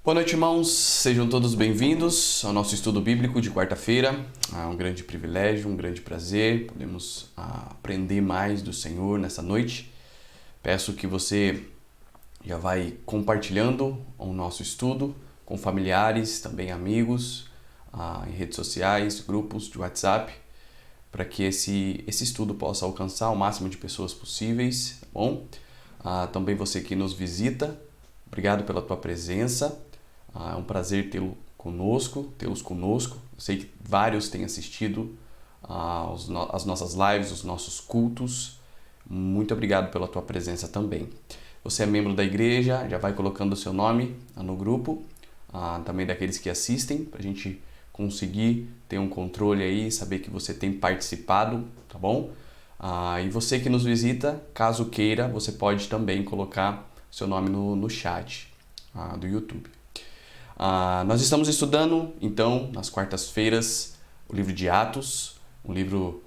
Boa noite, irmãos. Sejam todos bem-vindos ao nosso estudo bíblico de quarta-feira. É um grande privilégio, um grande prazer. Podemos aprender mais do Senhor nessa noite. Peço que você já vai compartilhando o nosso estudo com familiares, também amigos, em redes sociais, grupos de WhatsApp, para que esse estudo possa alcançar o máximo de pessoas possíveis, tá bom? Também você que nos visita, obrigado pela tua presença. É um prazer tê-los conosco. Eu sei que vários têm assistido as nossas lives, os nossos cultos. Muito obrigado pela tua presença também. Você é membro da igreja, já vai colocando o seu nome no grupo, também daqueles que assistem, para a gente conseguir ter um controle aí, saber que você tem participado, tá bom? E você que nos visita, caso queira, você pode também colocar seu nome no chat do YouTube. Nós estamos estudando, então, nas quartas-feiras, o livro de Atos, um livro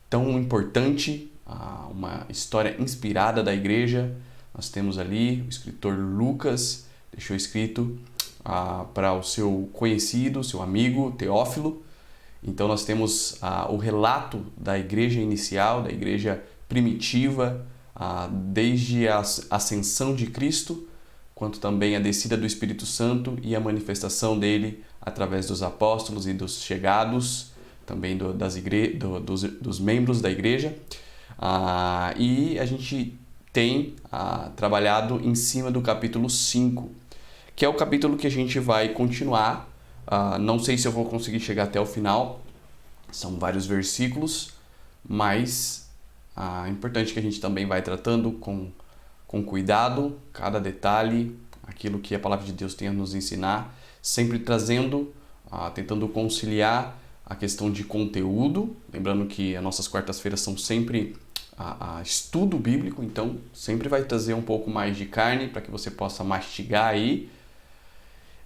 tão importante, uma história inspirada da igreja. Nós temos ali o escritor Lucas, deixou escrito para o seu conhecido, seu amigo Teófilo. Então nós temos o relato da igreja inicial, da igreja primitiva, desde a ascensão de Cristo, quanto também a descida do Espírito Santo e a manifestação dele através dos apóstolos e dos chegados, também dos membros da igreja. E a gente tem trabalhado em cima do capítulo 5, que é o capítulo que a gente vai continuar. Não sei se eu vou conseguir chegar até o final, são vários versículos, mas é importante que a gente também vai tratando com cuidado, cada detalhe, aquilo que a palavra de Deus tem a nos ensinar, sempre trazendo, tentando conciliar a questão de conteúdo, lembrando que as nossas quartas-feiras são sempre estudo bíblico, então sempre vai trazer um pouco mais de carne para que você possa mastigar aí,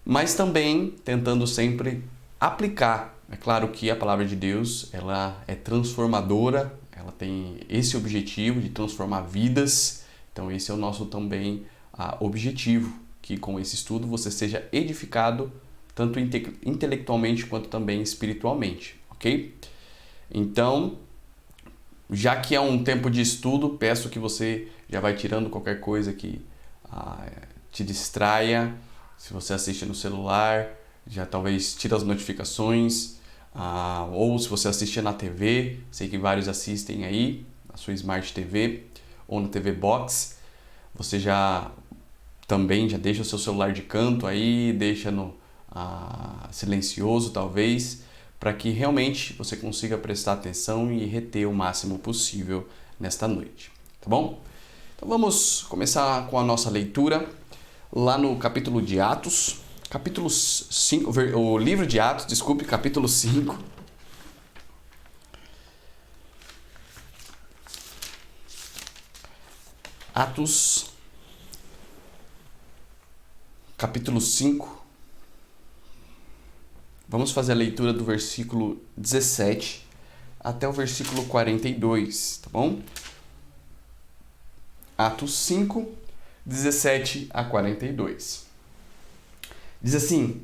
mas também tentando sempre aplicar. É claro que a palavra de Deus, ela é transformadora, ela tem esse objetivo de transformar vidas. Então esse é o nosso também objetivo, que com esse estudo você seja edificado tanto intelectualmente quanto também espiritualmente, ok? Então, já que é um tempo de estudo, peço que você já vai tirando qualquer coisa que te distraia. Se você assiste no celular, já talvez tira as notificações, ou se você assistir na TV, sei que vários assistem aí, na sua Smart TV, ou na TV Box, você já deixa o seu celular de canto aí, deixa no silencioso talvez, para que realmente você consiga prestar atenção e reter o máximo possível nesta noite, tá bom? Então vamos começar com a nossa leitura lá no capítulo de Atos, capítulo 5, o livro de Atos, desculpe, capítulo 5. Atos, capítulo 5, vamos fazer a leitura do versículo 17 até o versículo 42, tá bom? Atos 5, 17 a 42. Diz assim: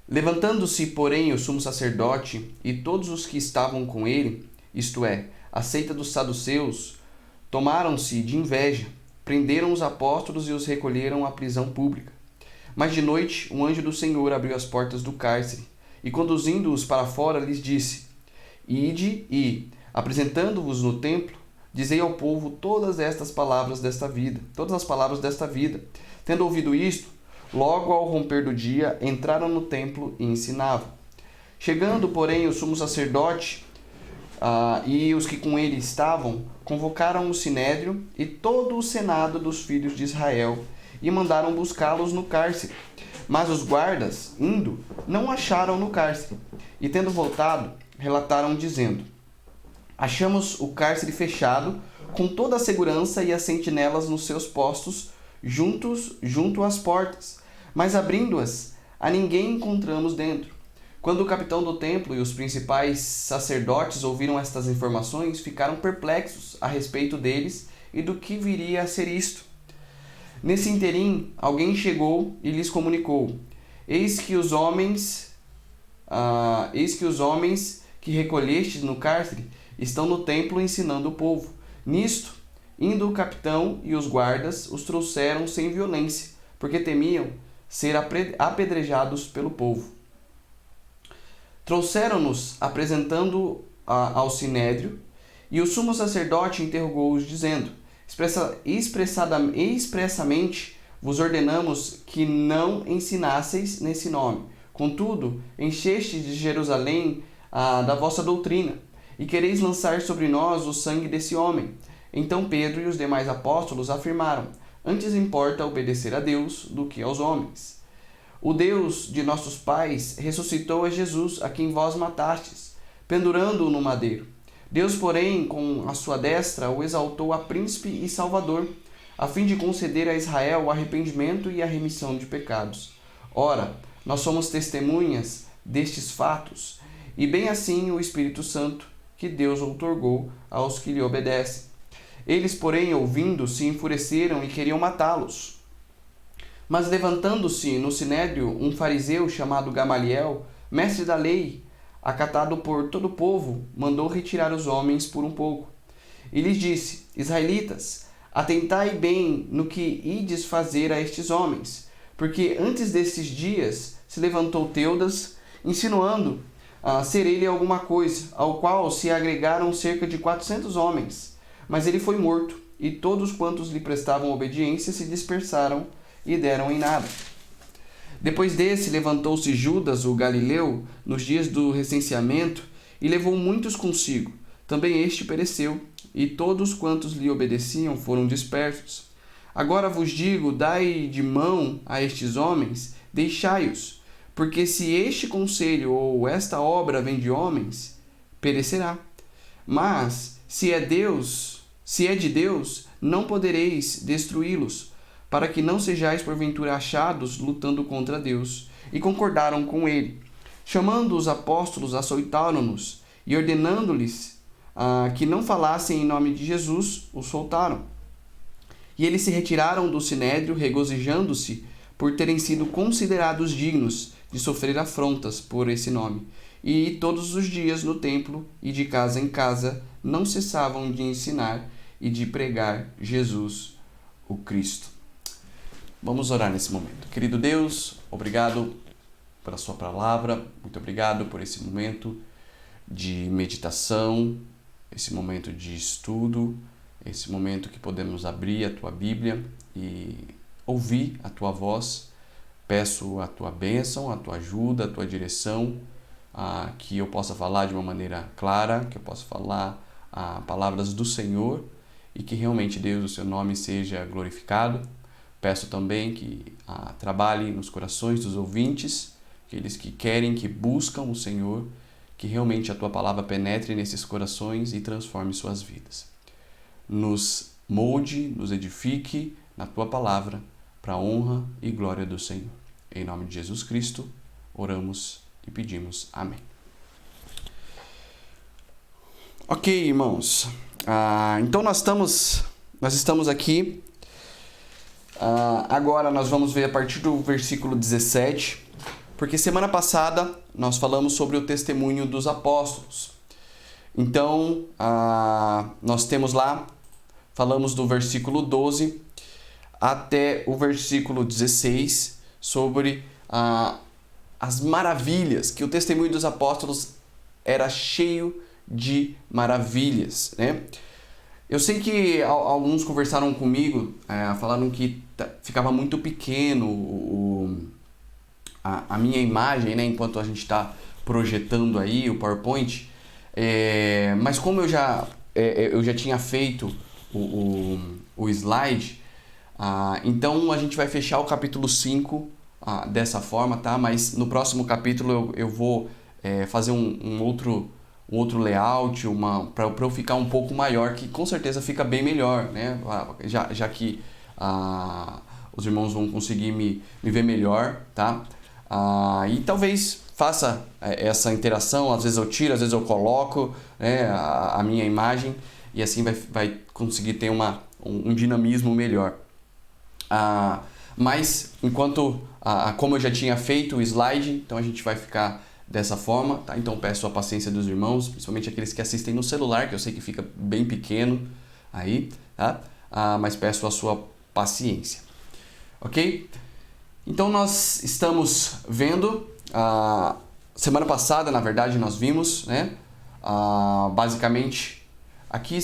levantando-se, porém, o sumo sacerdote e todos os que estavam com ele, isto é, a seita dos saduceus, tomaram-se de inveja, prenderam os apóstolos e os recolheram à prisão pública. Mas de noite, um anjo do Senhor abriu as portas do cárcere e, conduzindo-os para fora, lhes disse: ide e, apresentando-vos no templo, dizei ao povo todas as palavras desta vida. Tendo ouvido isto, logo ao romper do dia, entraram no templo e ensinavam. Chegando, porém, o sumo sacerdote e os que com ele estavam, convocaram o sinédrio e todo o senado dos filhos de Israel e mandaram buscá-los no cárcere. Mas os guardas, indo, não acharam no cárcere. E tendo voltado, relataram dizendo: achamos o cárcere fechado, com toda a segurança e as sentinelas nos seus postos, junto às portas. Mas abrindo-as, a ninguém encontramos dentro. Quando o capitão do templo e os principais sacerdotes ouviram estas informações, ficaram perplexos a respeito deles e do que viria a ser isto. Nesse interim, alguém chegou e lhes comunicou: Eis que os homens que recolhestes no cárcere estão no templo ensinando o povo. Nisto, indo o capitão e os guardas, os trouxeram sem violência, porque temiam ser apedrejados pelo povo. Trouxeram-nos apresentando ao sinédrio, e o sumo sacerdote interrogou-os, dizendo: expressamente vos ordenamos que não ensinasseis nesse nome. Contudo, enchestes de Jerusalém da vossa doutrina, e quereis lançar sobre nós o sangue desse homem. Então Pedro e os demais apóstolos afirmaram: Antes importa obedecer a Deus do que aos homens. O Deus de nossos pais ressuscitou a Jesus, a quem vós matastes, pendurando-o no madeiro. Deus, porém, com a sua destra, o exaltou a príncipe e salvador, a fim de conceder a Israel o arrependimento e a remissão de pecados. Ora, nós somos testemunhas destes fatos, e bem assim o Espírito Santo, que Deus outorgou aos que lhe obedecem. Eles, porém, ouvindo, se enfureceram e queriam matá-los. Mas levantando-se no sinédrio um fariseu chamado Gamaliel, mestre da lei, acatado por todo o povo, mandou retirar os homens por um pouco. E lhes disse: Israelitas, atentai bem no que ides fazer a estes homens, porque antes destes dias se levantou Teudas, insinuando ser ele alguma coisa, ao qual se agregaram cerca de 400 homens. Mas ele foi morto, e todos quantos lhe prestavam obediência se dispersaram e deram em nada. Depois desse, levantou-se Judas, o Galileu, nos dias do recenseamento, e levou muitos consigo. Também este pereceu, e todos quantos lhe obedeciam foram dispersos. Agora vos digo, dai de mão a estes homens, deixai-os, porque se este conselho ou esta obra vem de homens, perecerá. Mas, se é de Deus, não podereis destruí-los, para que não sejais porventura achados lutando contra Deus. E concordaram com ele. Chamando os apóstolos, açoitaram-nos, e ordenando-lhes que não falassem em nome de Jesus, os soltaram. E eles se retiraram do sinédrio, regozijando-se por terem sido considerados dignos de sofrer afrontas por esse nome. E todos os dias no templo e de casa em casa não cessavam de ensinar e de pregar Jesus, o Cristo. Vamos orar nesse momento. Querido Deus, obrigado pela sua palavra, muito obrigado por esse momento de meditação, esse momento de estudo, esse momento que podemos abrir a tua Bíblia e ouvir a tua voz. Peço a tua bênção, a tua ajuda, a tua direção, que eu possa falar de uma maneira clara, que eu possa falar palavras do Senhor e que realmente, Deus, o seu nome seja glorificado. Peço também que trabalhe nos corações dos ouvintes, aqueles que querem, que buscam o Senhor, que realmente a tua palavra penetre nesses corações e transforme suas vidas. Nos molde, nos edifique na tua palavra, para a honra e glória do Senhor. Em nome de Jesus Cristo, oramos e pedimos. Amém. Ok, irmãos. Então nós estamos aqui. Agora nós vamos ver a partir do versículo 17, porque semana passada nós falamos sobre o testemunho dos apóstolos. Então, nós temos lá, falamos do versículo 12 até o versículo 16, sobre as maravilhas, que o testemunho dos apóstolos era cheio de maravilhas, né? Eu sei que alguns conversaram comigo, falaram que ficava muito pequeno a minha imagem, né, enquanto a gente está projetando aí o PowerPoint, mas como eu já tinha feito o slide, então a gente vai fechar o capítulo 5 dessa forma, tá? Mas no próximo capítulo eu vou fazer um outro layout, para eu ficar um pouco maior, que com certeza fica bem melhor, né? Já que os irmãos vão conseguir me ver melhor, tá? E talvez faça essa interação, às vezes eu tiro, às vezes eu coloco, né, a minha imagem, e assim vai conseguir ter um dinamismo melhor. Mas, como eu já tinha feito o slide, então a gente vai ficar dessa forma, tá? Então peço a paciência dos irmãos, principalmente aqueles que assistem no celular, que eu sei que fica bem pequeno aí, tá? Mas peço a sua paciência, ok? Então nós estamos vendo, semana passada, na verdade, nós vimos, né? Basicamente, aqui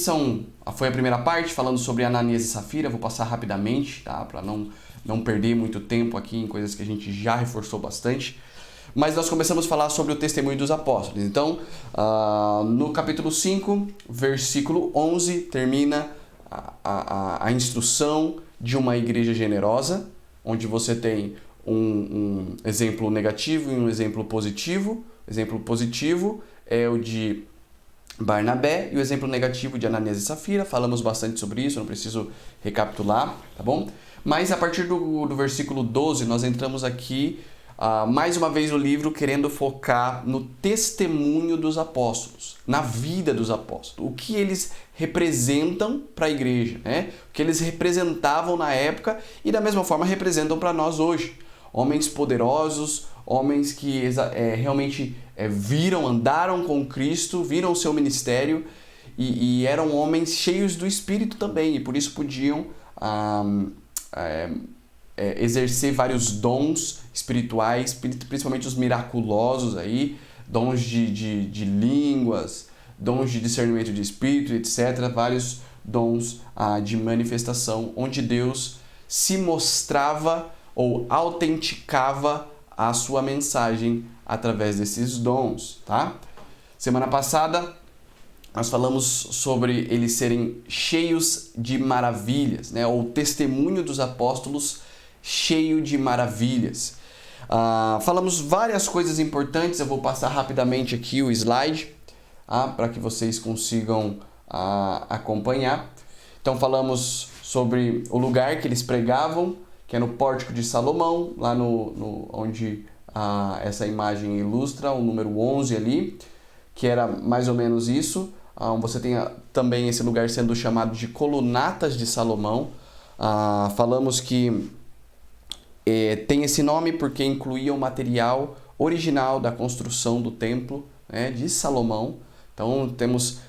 foi a primeira parte, falando sobre Ananias e Safira. Vou passar rapidamente, tá? Para não perder muito tempo aqui em coisas que a gente já reforçou bastante. Mas nós começamos a falar sobre o testemunho dos apóstolos. Então, no capítulo 5, versículo 11, termina a instrução de uma igreja generosa, onde você tem um exemplo negativo e um exemplo positivo. O exemplo positivo é o de Barnabé e o exemplo negativo de Ananias e Safira. Falamos bastante sobre isso, não preciso recapitular, tá bom? Mas a partir do versículo 12, nós entramos aqui, mais uma vez, no livro, querendo focar no testemunho dos apóstolos, na vida dos apóstolos, o que eles representam para a igreja, né? O que eles representavam na época e da mesma forma representam para nós hoje. Homens poderosos, homens que realmente andaram com Cristo, viram o seu ministério e eram homens cheios do Espírito também, e por isso podiam exercer vários dons espirituais, principalmente os miraculosos aí, dons de línguas, dons de discernimento de espírito, etc. Vários dons de manifestação, onde Deus se mostrava ou autenticava a sua mensagem através desses dons, tá? Semana passada nós falamos sobre eles serem cheios de maravilhas, né? Ou o testemunho dos apóstolos cheio de maravilhas. Falamos várias coisas importantes, eu vou passar rapidamente aqui o slide, para que vocês consigam acompanhar. Então falamos sobre o lugar que eles pregavam, que é no Pórtico de Salomão, lá onde essa imagem ilustra o número 11 ali, que era mais ou menos isso. Você tem também esse lugar sendo chamado de Colunatas de Salomão. Falamos que tem esse nome porque incluía o material original da construção do templo, né, de Salomão. Então temos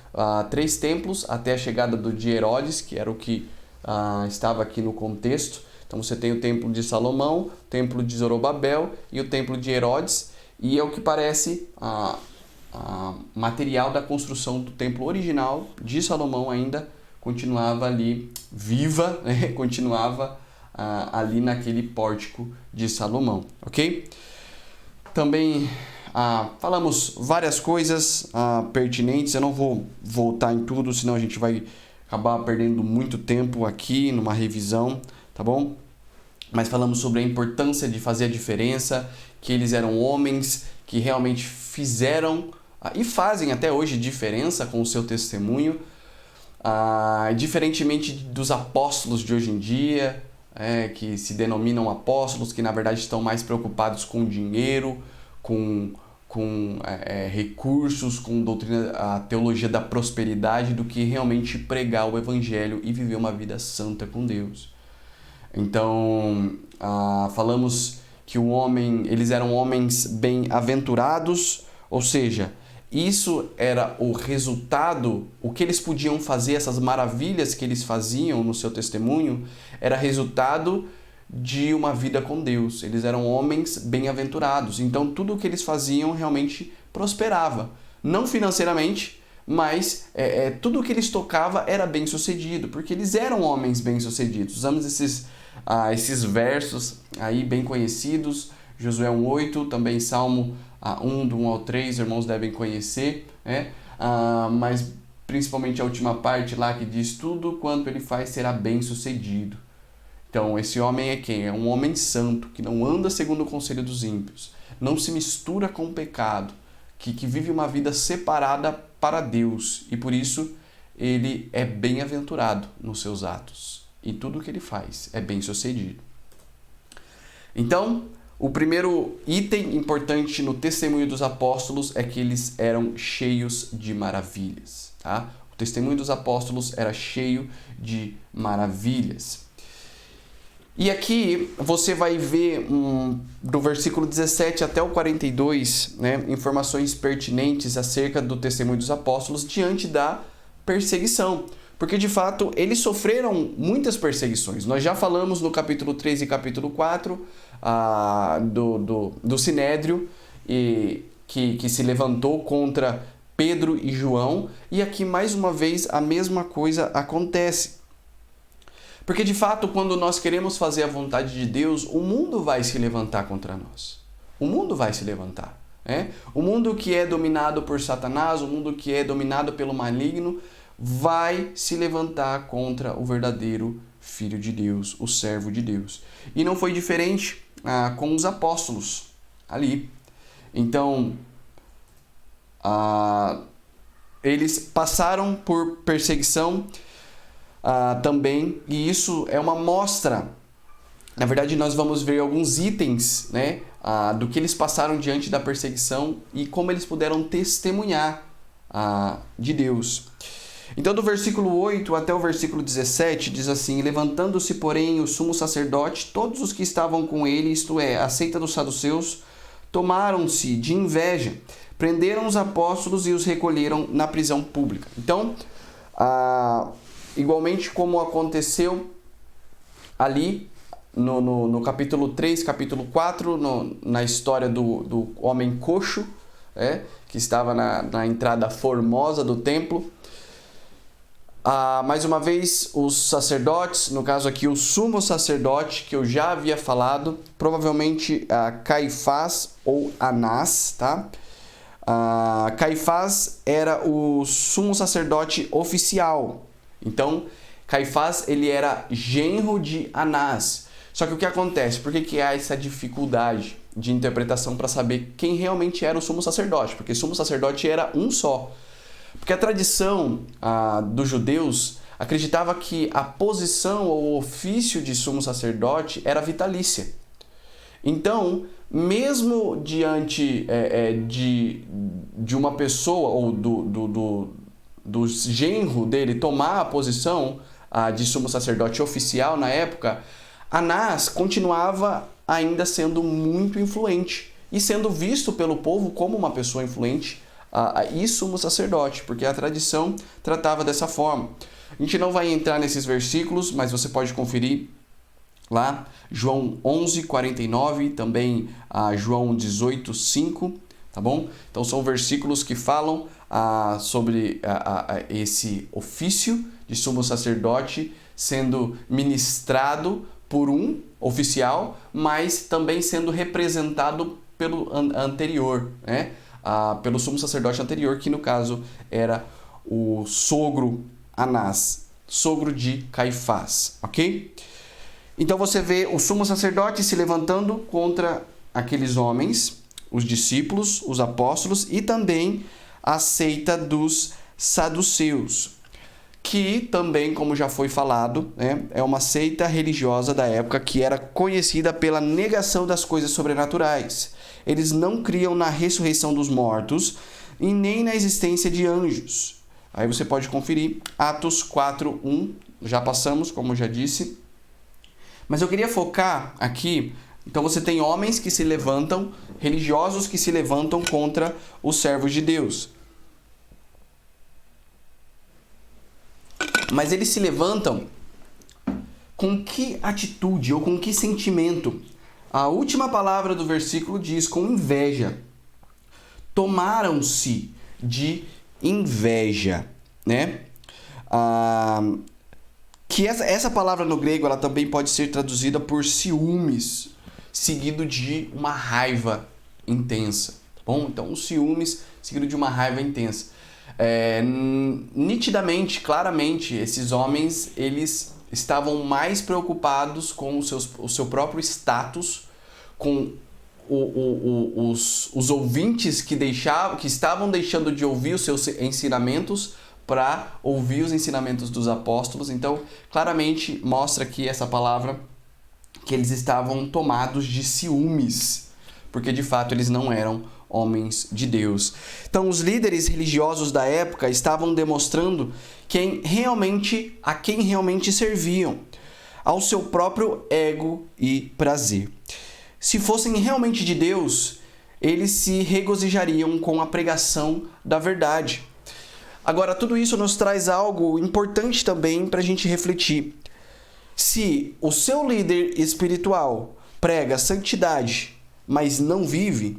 3 templos até a chegada de Herodes, que era o que estava aqui no contexto. Então você tem o templo de Salomão, o templo de Zorobabel e o templo de Herodes, e é o que parece material da construção do templo original de Salomão ainda continuava ali viva, né? Continuava ali naquele pórtico de Salomão, ok? Também falamos várias coisas pertinentes, eu não vou voltar em tudo, senão a gente vai acabar perdendo muito tempo aqui numa revisão, tá bom? Mas falamos sobre a importância de fazer a diferença, que eles eram homens que realmente fizeram e fazem até hoje diferença com o seu testemunho, diferentemente dos apóstolos de hoje em dia, que se denominam apóstolos, que na verdade estão mais preocupados com dinheiro, com recursos, com a teologia da prosperidade, do que realmente pregar o evangelho e viver uma vida santa com Deus. Então, falamos que eles eram homens bem-aventurados, ou seja, isso era o resultado, o que eles podiam fazer, essas maravilhas que eles faziam no seu testemunho, era resultado de uma vida com Deus. Eles eram homens bem-aventurados, então tudo o que eles faziam realmente prosperava. Não financeiramente, mas tudo o que eles tocavam era bem-sucedido, porque eles eram homens bem-sucedidos. Usamos esses versos aí bem conhecidos, Josué 1:8, também Salmo 1, do 1 ao 3, irmãos devem conhecer, né? Mas principalmente a última parte lá que diz: tudo quanto ele faz será bem-sucedido. Então esse homem é quem? É um homem santo, que não anda segundo o conselho dos ímpios, não se mistura com o pecado, que vive uma vida separada para Deus, e por isso ele é bem-aventurado nos seus atos, e tudo o que ele faz é bem-sucedido. Então, o primeiro item importante no testemunho dos apóstolos é que eles eram cheios de maravilhas, tá? O testemunho dos apóstolos era cheio de maravilhas. E aqui você vai ver do versículo 17 até o 42, né, informações pertinentes acerca do testemunho dos apóstolos diante da perseguição. Porque, de fato, eles sofreram muitas perseguições. Nós já falamos no capítulo 3 e capítulo 4 do Sinédrio, que se levantou contra Pedro e João. E aqui, mais uma vez, a mesma coisa acontece. Porque, de fato, quando nós queremos fazer a vontade de Deus, o mundo vai se levantar contra nós. O mundo vai se levantar. O mundo que é dominado por Satanás, o mundo que é dominado pelo maligno, vai se levantar contra o verdadeiro Filho de Deus, o servo de Deus. E não foi diferente com os apóstolos ali. Então, eles passaram por perseguição também, e isso é uma mostra. Na verdade, nós vamos ver alguns itens, né, do que eles passaram diante da perseguição e como eles puderam testemunhar de Deus. Então, do versículo 8 até o versículo 17, diz assim: levantando-se, porém, o sumo sacerdote, todos os que estavam com ele, isto é, a seita dos saduceus, tomaram-se de inveja, prenderam os apóstolos e os recolheram na prisão pública. Então, igualmente como aconteceu ali no capítulo 3, capítulo 4, na história do homem coxo, que estava na entrada formosa do templo. Mais uma vez, os sacerdotes, no caso aqui o sumo sacerdote, que eu já havia falado, provavelmente Caifás ou Anás, tá? Caifás era o sumo sacerdote oficial. Então, Caifás, ele era genro de Anás. Só que o que acontece? Por que há essa dificuldade de interpretação para saber quem realmente era o sumo sacerdote? Porque o sumo sacerdote era um só. Porque a tradição dos judeus acreditava que a posição ou o ofício de sumo sacerdote era vitalícia. Então, mesmo diante de uma pessoa ou do genro dele tomar a posição de sumo sacerdote oficial na época, Anás continuava ainda sendo muito influente e sendo visto pelo povo como uma pessoa influente e sumo sacerdote, porque a tradição tratava dessa forma. A gente não vai entrar nesses versículos, mas você pode conferir lá, João 11:49, também João 18:5, tá bom? Então são versículos que falam sobre esse ofício de sumo sacerdote sendo ministrado por um oficial, mas também sendo representado pelo anterior, né? Pelo sumo sacerdote anterior, que no caso era o sogro Anás, sogro de Caifás, ok? Então você vê o sumo sacerdote se levantando contra aqueles homens, os discípulos, os apóstolos e também a seita dos saduceus, que também, como já foi falado, é uma seita religiosa da época que era conhecida pela negação das coisas sobrenaturais. Eles não criam na ressurreição dos mortos e nem na existência de anjos. Aí você pode conferir Atos 4:1, já passamos, como já disse. Mas eu queria focar aqui, então você tem homens que se levantam, religiosos que se levantam contra os servos de Deus. Mas eles se levantam com que atitude ou com que sentimento? A última palavra do versículo diz com inveja. Tomaram-se de inveja, né? Que essa palavra no grego ela também pode ser traduzida por ciúmes, seguido de uma raiva intensa, tá bom? Então, os ciúmes seguido de uma raiva intensa. Nitidamente, claramente, esses homens, eles estavam mais preocupados com o seu próprio status, com os ouvintes que estavam deixando de ouvir os seus ensinamentos para ouvir os ensinamentos dos apóstolos. Então, claramente mostra aqui essa palavra que eles estavam tomados de ciúmes, porque de fato eles não eram homens de Deus. Então, os líderes religiosos da época estavam demonstrando a quem realmente serviam. ao seu próprio ego e prazer. Se fossem realmente de Deus, eles se regozijariam com a pregação da verdade. Agora, tudo isso nos traz algo importante também para a gente refletir. Se o seu líder espiritual prega santidade, mas não vive,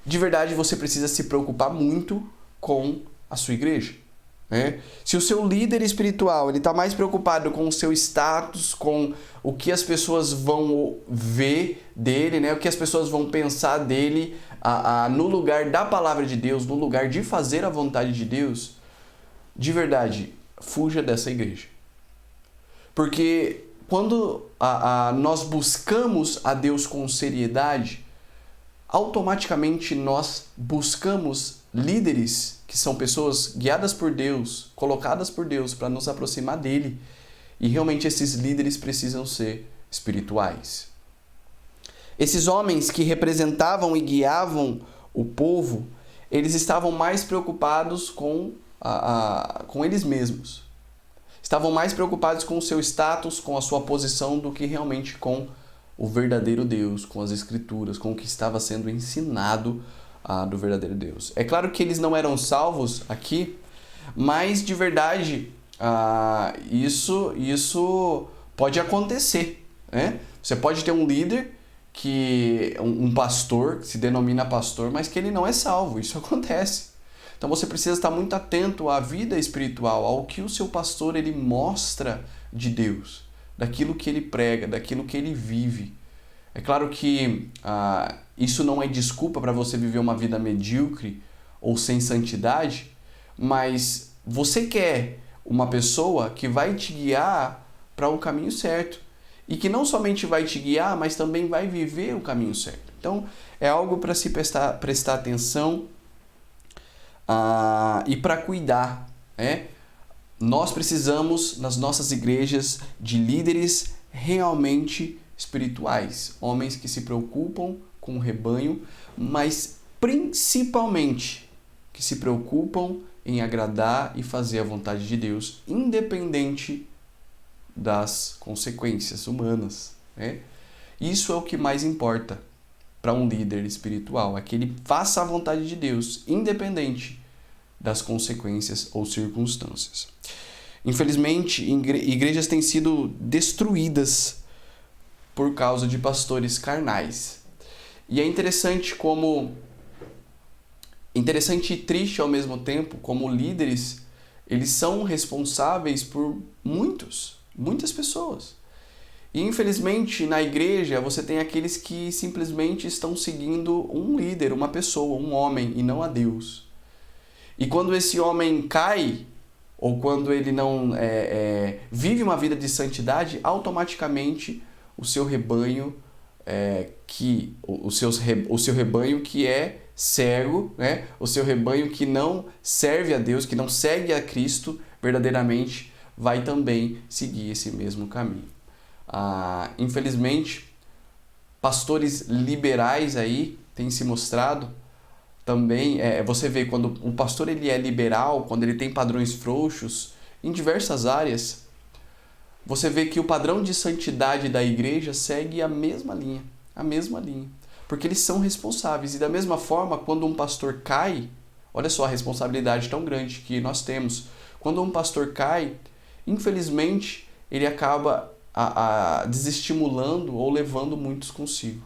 de verdade você precisa se preocupar muito com a sua igreja. Se o seu líder espiritual está mais preocupado com o seu status, com o que as pessoas vão ver dele, o que as pessoas vão pensar dele, no lugar da palavra de Deus, no lugar de fazer a vontade de Deus, de verdade, fuja dessa igreja. Porque quando nós buscamos a Deus com seriedade, automaticamente nós buscamos líderes que são pessoas guiadas por Deus, colocadas por Deus para nos aproximar dele. E realmente esses líderes precisam ser espirituais. Esses homens que representavam e guiavam o povo, eles estavam mais preocupados com eles mesmos. Estavam mais preocupados com o seu status, com a sua posição, do que realmente com o verdadeiro Deus, com as Escrituras, com o que estava sendo ensinado do verdadeiro Deus. É claro que eles não eram salvos aqui, mas de verdade isso pode acontecer. Você pode ter um líder, um pastor, que se denomina pastor, mas que ele não é salvo. Isso acontece. Então você precisa estar muito atento à vida espiritual, ao que o seu pastor ele mostra de Deus, daquilo que ele prega, daquilo que ele vive. É claro que isso não é desculpa para você viver uma vida medíocre ou sem santidade, mas você quer uma pessoa que vai te guiar para o caminho certo e que não somente vai te guiar, mas também vai viver o caminho certo. Então, é algo para se prestar atenção e para cuidar. Nós precisamos, nas nossas igrejas, de líderes realmente espirituais, homens que se preocupam com o rebanho, mas principalmente que se preocupam em agradar e fazer a vontade de Deus, independente das consequências humanas. Isso é o que mais importa para um líder espiritual, é que ele faça a vontade de Deus, independente das consequências ou circunstâncias. Infelizmente, igrejas têm sido destruídas por causa de pastores carnais. E é interessante e triste ao mesmo tempo, como líderes, eles são responsáveis por muitas pessoas. E infelizmente na igreja você tem aqueles que simplesmente estão seguindo um líder, uma pessoa, um homem, e não a Deus. E quando esse homem cai, ou quando ele não vive uma vida de santidade, automaticamente o seu rebanho, o seu rebanho que é cego, o seu rebanho que não serve a Deus, que não segue a Cristo verdadeiramente, vai também seguir esse mesmo caminho. Infelizmente, pastores liberais aí têm se mostrado também. Você vê quando um pastor ele é liberal, quando ele tem padrões frouxos em diversas áreas, você vê que o padrão de santidade da igreja segue a mesma linha, porque eles são responsáveis. E da mesma forma, quando um pastor cai, olha só a responsabilidade tão grande que nós temos. Quando um pastor cai, infelizmente, ele acaba desestimulando ou levando muitos consigo.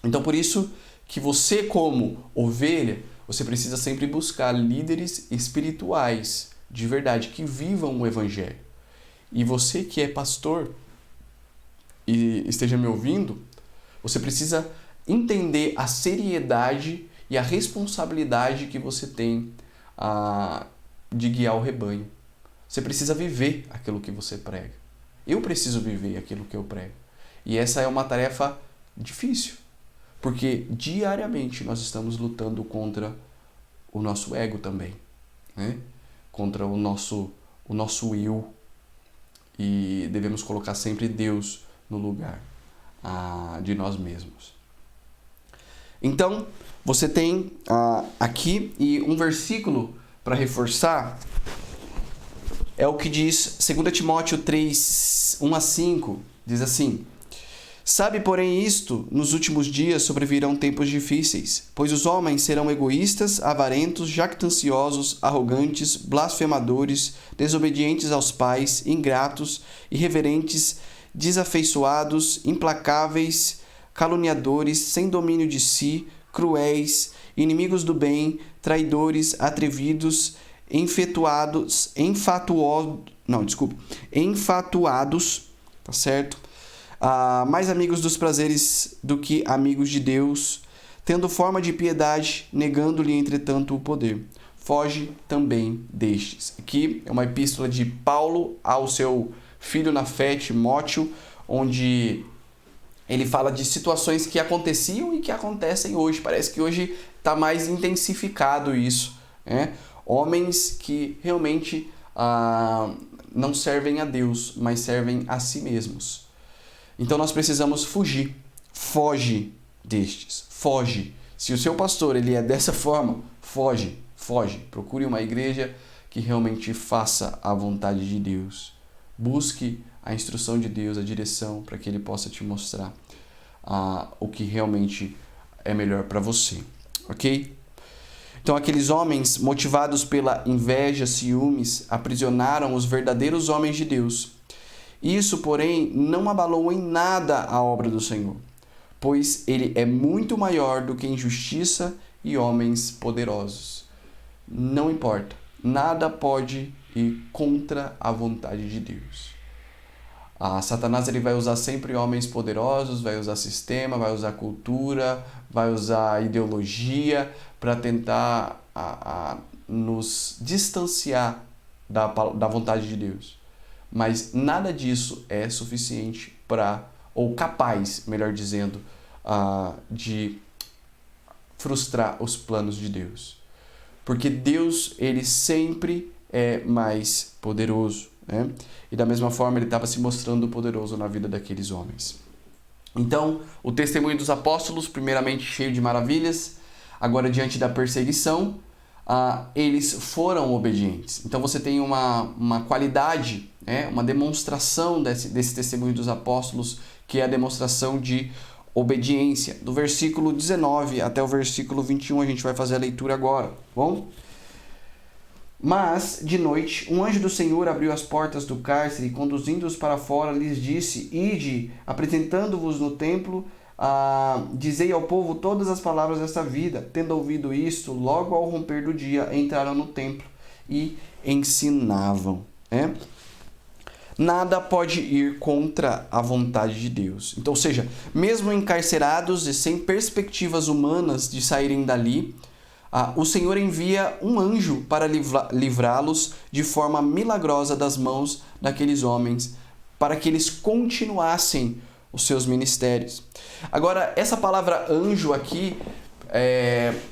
Então, por isso que você, como ovelha, você precisa sempre buscar líderes espirituais de verdade, que vivam o evangelho. E você que é pastor e esteja me ouvindo, você precisa entender a seriedade e a responsabilidade que você tem de guiar o rebanho. Você precisa viver aquilo que você prega. Eu preciso viver aquilo que eu prego. E essa é uma tarefa difícil, porque diariamente nós estamos lutando contra o nosso ego também, contra o nosso eu. E devemos colocar sempre Deus no lugar de nós mesmos. Então, você tem aqui um versículo para reforçar é o que diz 2 Timóteo 3, 1 a 5, diz assim: sabe, porém, isto, nos últimos dias sobrevirão tempos difíceis, pois os homens serão egoístas, avarentos, jactanciosos, arrogantes, blasfemadores, desobedientes aos pais, ingratos, irreverentes, desafeiçoados, implacáveis, caluniadores, sem domínio de si, cruéis, inimigos do bem, traidores, atrevidos, enfatuados, tá certo? Mais amigos dos prazeres do que amigos de Deus, tendo forma de piedade, negando-lhe, entretanto, o poder. Foge também destes. Aqui é uma epístola de Paulo ao seu filho na fé, Timóteo, onde ele fala de situações que aconteciam e que acontecem hoje. Parece que hoje está mais intensificado isso, né? Homens que realmente não servem a Deus, mas servem a si mesmos. Então nós precisamos fugir. Foge destes. Foge. Se o seu pastor ele é dessa forma, foge. Procure uma igreja que realmente faça a vontade de Deus. Busque a instrução de Deus, a direção, para que Ele possa te mostrar o que realmente é melhor para você. Ok? Então aqueles homens motivados pela inveja, ciúmes, aprisionaram os verdadeiros homens de Deus. Isso, porém, não abalou em nada a obra do Senhor, pois Ele é muito maior do que injustiça e homens poderosos. Não importa, nada pode ir contra a vontade de Deus. Satanás ele vai usar sempre homens poderosos, vai usar sistema, vai usar cultura, vai usar ideologia para tentar nos distanciar da vontade de Deus. Mas nada disso é suficiente ou capaz, melhor dizendo, de frustrar os planos de Deus. Porque Deus, ele sempre é mais poderoso, né? E da mesma forma, ele estava se mostrando poderoso na vida daqueles homens. Então, o testemunho dos apóstolos, primeiramente cheio de maravilhas, agora diante da perseguição, eles foram obedientes. Então você tem uma qualidade, uma demonstração desse testemunho dos apóstolos, que é a demonstração de obediência. Do versículo 19 até o versículo 21 a gente vai fazer a leitura agora, tá bom? Mas, de noite, um anjo do Senhor abriu as portas do cárcere e, conduzindo-os para fora, lhes disse: Ide, apresentando-vos no templo, dizei ao povo todas as palavras desta vida. Tendo ouvido isto, logo ao romper do dia, entraram no templo e ensinavam. Nada pode ir contra a vontade de Deus. Então, ou seja, mesmo encarcerados e sem perspectivas humanas de saírem dali, o Senhor envia um anjo para livrá-los de forma milagrosa das mãos daqueles homens, para que eles continuassem os seus ministérios. Agora, essa palavra anjo aqui,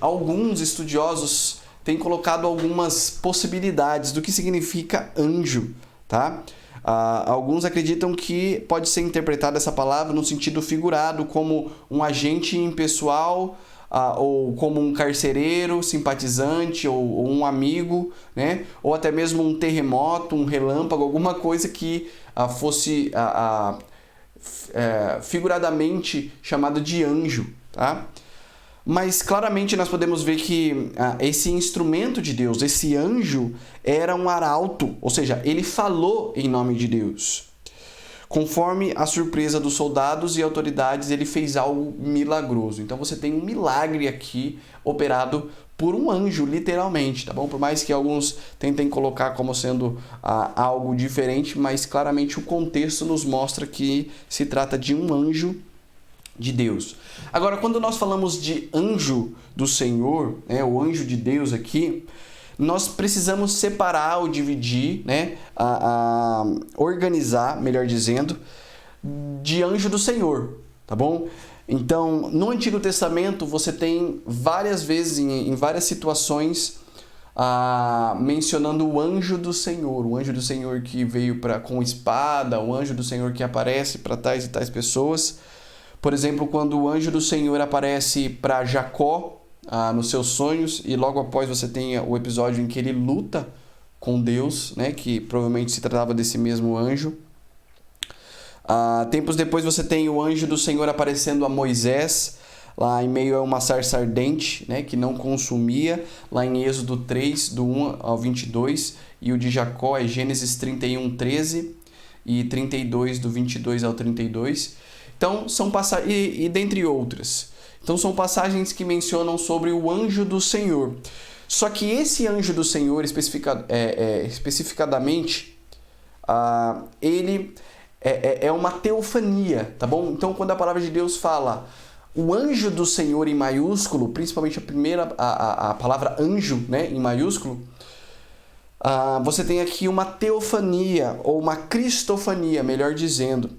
alguns estudiosos têm colocado algumas possibilidades do que significa anjo, tá? Alguns acreditam que pode ser interpretada essa palavra no sentido figurado, como um agente impessoal, ou como um carcereiro, simpatizante, ou um amigo, né? Ou até mesmo um terremoto, um relâmpago, alguma coisa que fosse figuradamente chamado de anjo, tá? Mas claramente nós podemos ver que esse instrumento de Deus, esse anjo, era um arauto, ou seja, ele falou em nome de Deus. Conforme a surpresa dos soldados e autoridades, ele fez algo milagroso. Então você tem um milagre aqui operado por um anjo, literalmente, tá bom? Por mais que alguns tentem colocar como sendo algo diferente, mas claramente o contexto nos mostra que se trata de um anjo de Deus. Agora, quando nós falamos de anjo do Senhor, o anjo de Deus aqui, nós precisamos separar ou dividir, organizar, melhor dizendo, de anjo do Senhor, tá bom? Então, no Antigo Testamento, você tem várias vezes, em várias situações, mencionando o anjo do Senhor que veio com espada, o anjo do Senhor que aparece para tais e tais pessoas. Por exemplo, quando o anjo do Senhor aparece para Jacó nos seus sonhos, e logo após você tem o episódio em que ele luta com Deus, né, que provavelmente se tratava desse mesmo anjo. Tempos depois você tem o anjo do Senhor aparecendo a Moisés, lá em meio a uma sarça ardente, né, que não consumia, lá em Êxodo 3, do 1 ao 22, e o de Jacó é Gênesis 31, 13 e 32, do 22 ao 32. Então, são passagens, e dentre outras. Então, são passagens que mencionam sobre o anjo do Senhor. Só que esse anjo do Senhor, especificadamente, ele é uma teofania, tá bom? Então, quando a palavra de Deus fala o anjo do Senhor em maiúsculo, principalmente a palavra anjo, né, em maiúsculo, você tem aqui uma teofania, ou uma cristofania, melhor dizendo.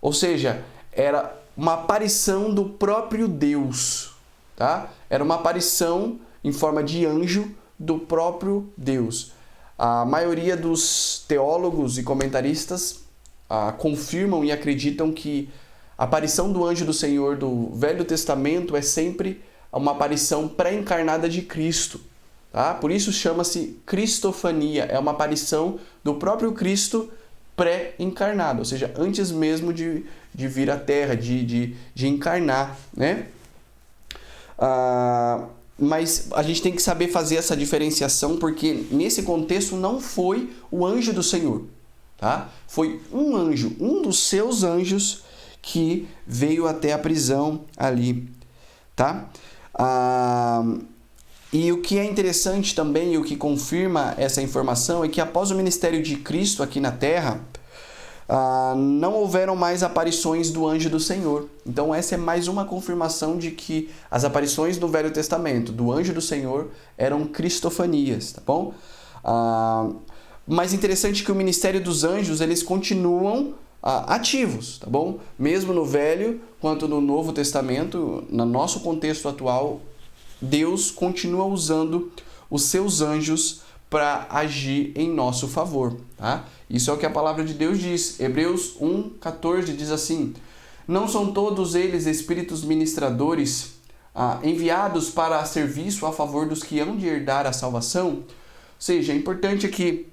Ou seja, era uma aparição do próprio Deus, tá? Era uma aparição em forma de anjo do próprio Deus. A maioria dos teólogos e comentaristas confirmam e acreditam que a aparição do anjo do Senhor do Velho Testamento é sempre uma aparição pré-encarnada de Cristo. Tá? Por isso chama-se cristofania, é uma aparição do próprio Cristo pré-encarnado, ou seja, antes mesmo de vir à Terra, de encarnar, né? Mas a gente tem que saber fazer essa diferenciação, porque nesse contexto não foi o anjo do Senhor, tá? Foi um anjo, um dos seus anjos que veio até a prisão ali, tá? E o que é interessante também, e o que confirma essa informação, é que após o ministério de Cristo aqui na Terra, não houveram mais aparições do anjo do Senhor. Então essa é mais uma confirmação de que as aparições do Velho Testamento, do anjo do Senhor, eram cristofanias, tá bom? Mas interessante que o ministério dos anjos, eles continuam ativos, tá bom? Mesmo no Velho quanto no Novo Testamento, no nosso contexto atual, Deus continua usando os seus anjos para agir em nosso favor, tá? Isso é o que a palavra de Deus diz. Hebreus 1:14 diz assim: não são todos eles espíritos ministradores enviados para serviço a favor dos que hão de herdar a salvação? Ou seja, é importante que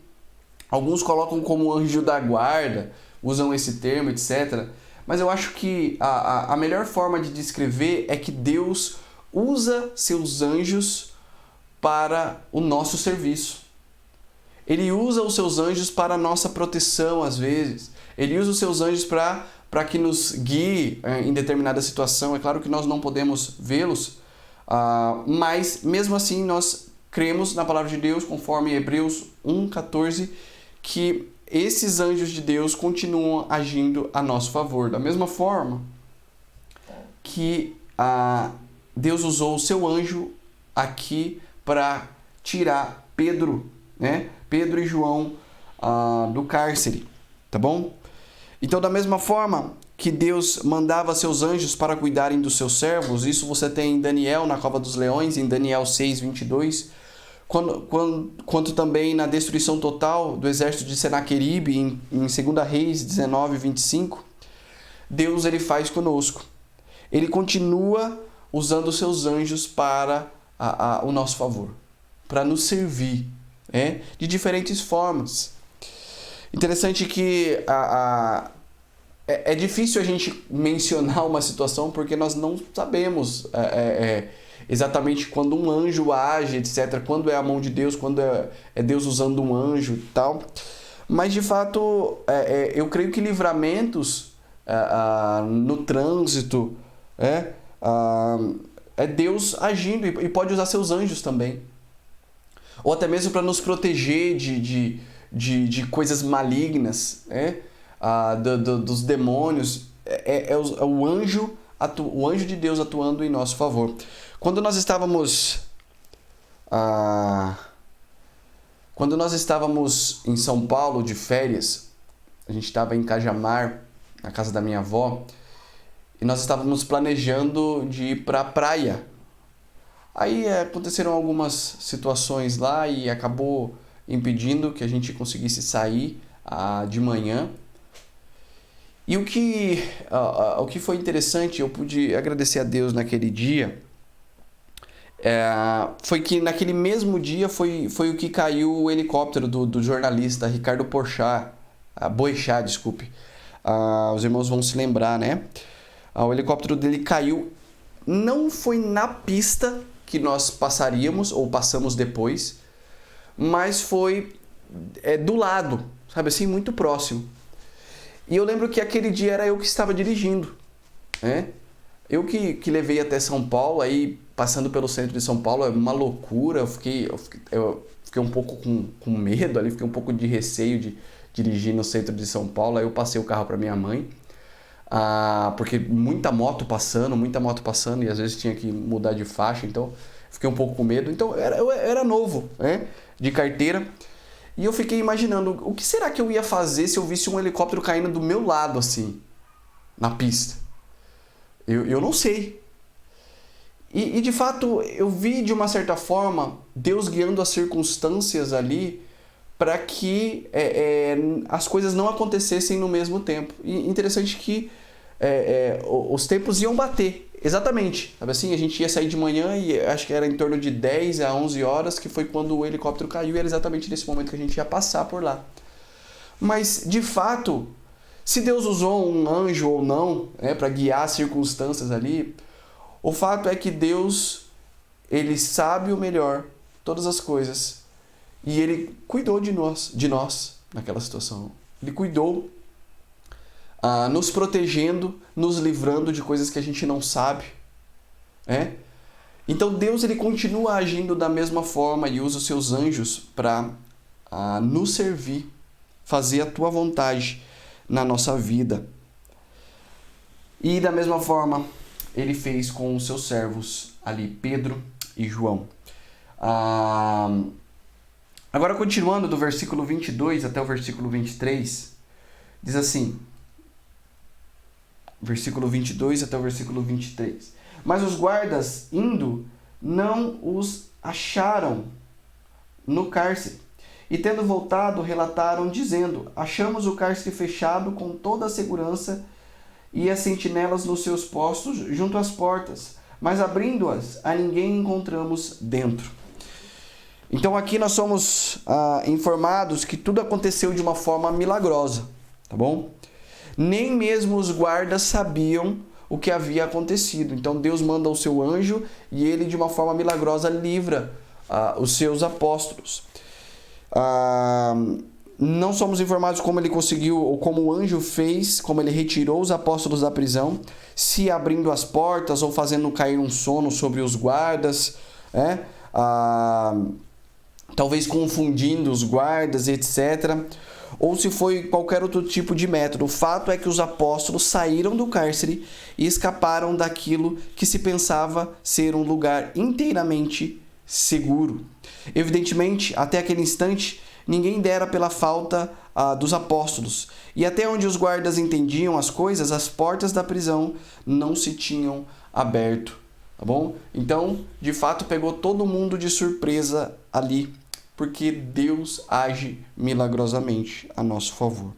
alguns colocam como anjo da guarda, usam esse termo, etc. Mas eu acho que a melhor forma de descrever é que Deus usa seus anjos para o nosso serviço. Ele usa os seus anjos para a nossa proteção, às vezes. Ele usa os seus anjos para que nos guie em determinada situação. É claro que nós não podemos vê-los, mas mesmo assim nós cremos na palavra de Deus, conforme Hebreus 1:14, que esses anjos de Deus continuam agindo a nosso favor. Da mesma forma que Deus usou o seu anjo aqui para tirar Pedro, né? Pedro e João do cárcere, tá bom? Então, da mesma forma que Deus mandava seus anjos para cuidarem dos seus servos, isso você tem em Daniel, na cova dos leões, em Daniel 6:22, quanto também na destruição total do exército de Senaqueribe, em 2 Reis 19:25, Deus ele faz conosco. Ele continua usando os seus anjos para o nosso favor, para nos servir, de diferentes formas. Interessante que é difícil a gente mencionar uma situação porque nós não sabemos exatamente quando um anjo age, etc. Quando é a mão de Deus, quando é Deus usando um anjo e tal. Mas, de fato, eu creio que livramentos no trânsito é Deus agindo e pode usar seus anjos também. Ou até mesmo para nos proteger de coisas malignas, dos demônios. O anjo de Deus atuando em nosso favor. Quando nós estávamos em São Paulo de férias, a gente estava em Cajamar, na casa da minha avó, e nós estávamos planejando de ir para a praia. Aí aconteceram algumas situações lá e acabou impedindo que a gente conseguisse sair de manhã. E o que foi interessante, eu pude agradecer a Deus naquele dia, foi que naquele mesmo dia foi o que caiu o helicóptero do jornalista Ricardo Boechat, desculpe. Os irmãos vão se lembrar, né? O helicóptero dele caiu, não foi na pista que nós passaríamos ou passamos depois, mas foi do lado, sabe assim, muito próximo. E eu lembro que aquele dia era eu que estava dirigindo, né? Eu que levei até São Paulo, aí passando pelo centro de São Paulo, é uma loucura, eu fiquei um pouco com medo ali, fiquei um pouco de receio de dirigir no centro de São Paulo, aí eu passei o carro para minha mãe, porque muita moto passando, e às vezes tinha que mudar de faixa, então fiquei um pouco com medo. Então eu era novo, né, de carteira, e eu fiquei imaginando, o que será que eu ia fazer se eu visse um helicóptero caindo do meu lado, assim, na pista? Eu não sei. E de fato, eu vi de uma certa forma Deus guiando as circunstâncias ali para que as coisas não acontecessem no mesmo tempo. E interessante que os tempos iam bater, exatamente. Sabe assim, a gente ia sair de manhã e acho que era em torno de 10 a 11 horas, que foi quando o helicóptero caiu, e era exatamente nesse momento que a gente ia passar por lá. Mas, de fato, se Deus usou um anjo ou não, para guiar as circunstâncias ali, o fato é que Deus, Ele sabe o melhor, todas as coisas, e Ele cuidou de nós naquela situação. Ele cuidou, nos protegendo, nos livrando de coisas que a gente não sabe. Então Deus, Ele continua agindo da mesma forma e usa os seus anjos para nos servir, fazer a tua vontade na nossa vida. E da mesma forma, Ele fez com os seus servos ali, Pedro e João. Agora, continuando do versículo 22 até o versículo 23, diz assim, versículo 22 até o versículo 23. Mas os guardas, indo, não os acharam no cárcere. E tendo voltado, relataram, dizendo, achamos o cárcere fechado com toda a segurança e as sentinelas nos seus postos junto às portas, mas abrindo-as, a ninguém encontramos dentro. Então aqui nós somos informados que tudo aconteceu de uma forma milagrosa, tá bom? Nem mesmo os guardas sabiam o que havia acontecido. Então Deus manda o seu anjo e ele de uma forma milagrosa livra os seus apóstolos. Não somos informados como ele conseguiu, ou como o anjo fez, como ele retirou os apóstolos da prisão, se abrindo as portas ou fazendo cair um sono sobre os guardas, talvez confundindo os guardas, etc. Ou se foi qualquer outro tipo de método. O fato é que os apóstolos saíram do cárcere e escaparam daquilo que se pensava ser um lugar inteiramente seguro. Evidentemente, até aquele instante, ninguém dera pela falta dos apóstolos. E até onde os guardas entendiam as coisas, as portas da prisão não se tinham aberto. Tá bom? Então, de fato, pegou todo mundo de surpresa ali, porque Deus age milagrosamente a nosso favor.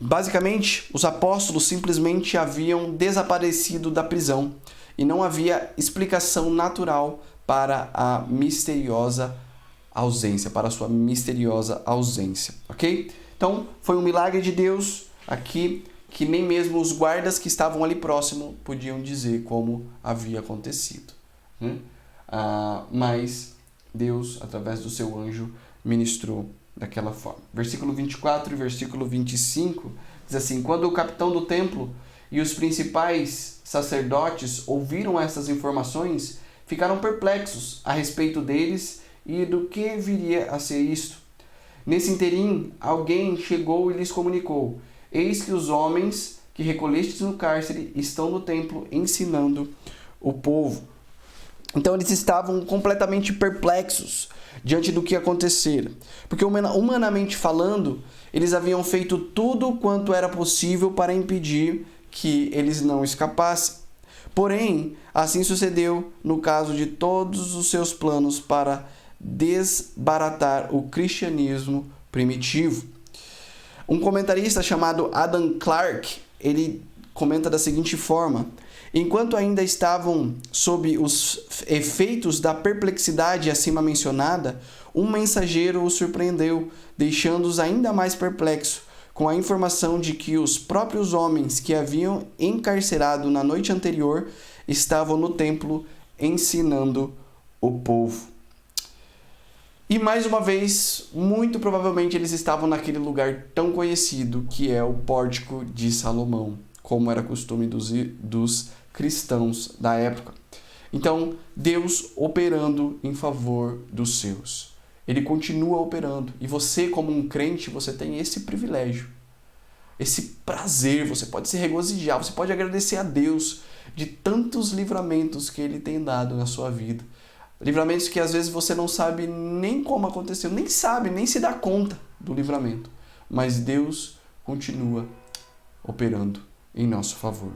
Basicamente, os apóstolos simplesmente haviam desaparecido da prisão e não havia explicação natural para a misteriosa ausência, para a sua misteriosa ausência, ok? Então, foi um milagre de Deus aqui, que nem mesmo os guardas que estavam ali próximo podiam dizer como havia acontecido. Mas Deus, através do seu anjo, ministrou daquela forma. Versículo 24 e versículo 25 diz assim: quando o capitão do templo e os principais sacerdotes ouviram essas informações, ficaram perplexos a respeito deles e do que viria a ser isto. Nesse interim, alguém chegou e lhes comunicou: eis que os homens que recolhestes no cárcere estão no templo ensinando o povo. Então eles estavam completamente perplexos diante do que acontecera. Porque humanamente falando, eles haviam feito tudo quanto era possível para impedir que eles não escapassem. Porém, assim sucedeu no caso de todos os seus planos para desbaratar o cristianismo primitivo. Um comentarista chamado Adam Clarke, ele comenta da seguinte forma: enquanto ainda estavam sob os efeitos da perplexidade acima mencionada, um mensageiro os surpreendeu, deixando-os ainda mais perplexos, com a informação de que os próprios homens que haviam encarcerado na noite anterior estavam no templo ensinando o povo. E mais uma vez, muito provavelmente eles estavam naquele lugar tão conhecido que é o Pórtico de Salomão, como era costume dos cristãos da época. Então, Deus operando em favor dos seus. Ele continua operando. E você, como um crente, você tem esse privilégio, esse prazer. Você pode se regozijar, você pode agradecer a Deus de tantos livramentos que Ele tem dado na sua vida. Livramentos que às vezes você não sabe nem como aconteceu, nem sabe, nem se dá conta do livramento. Mas Deus continua operando em nosso favor.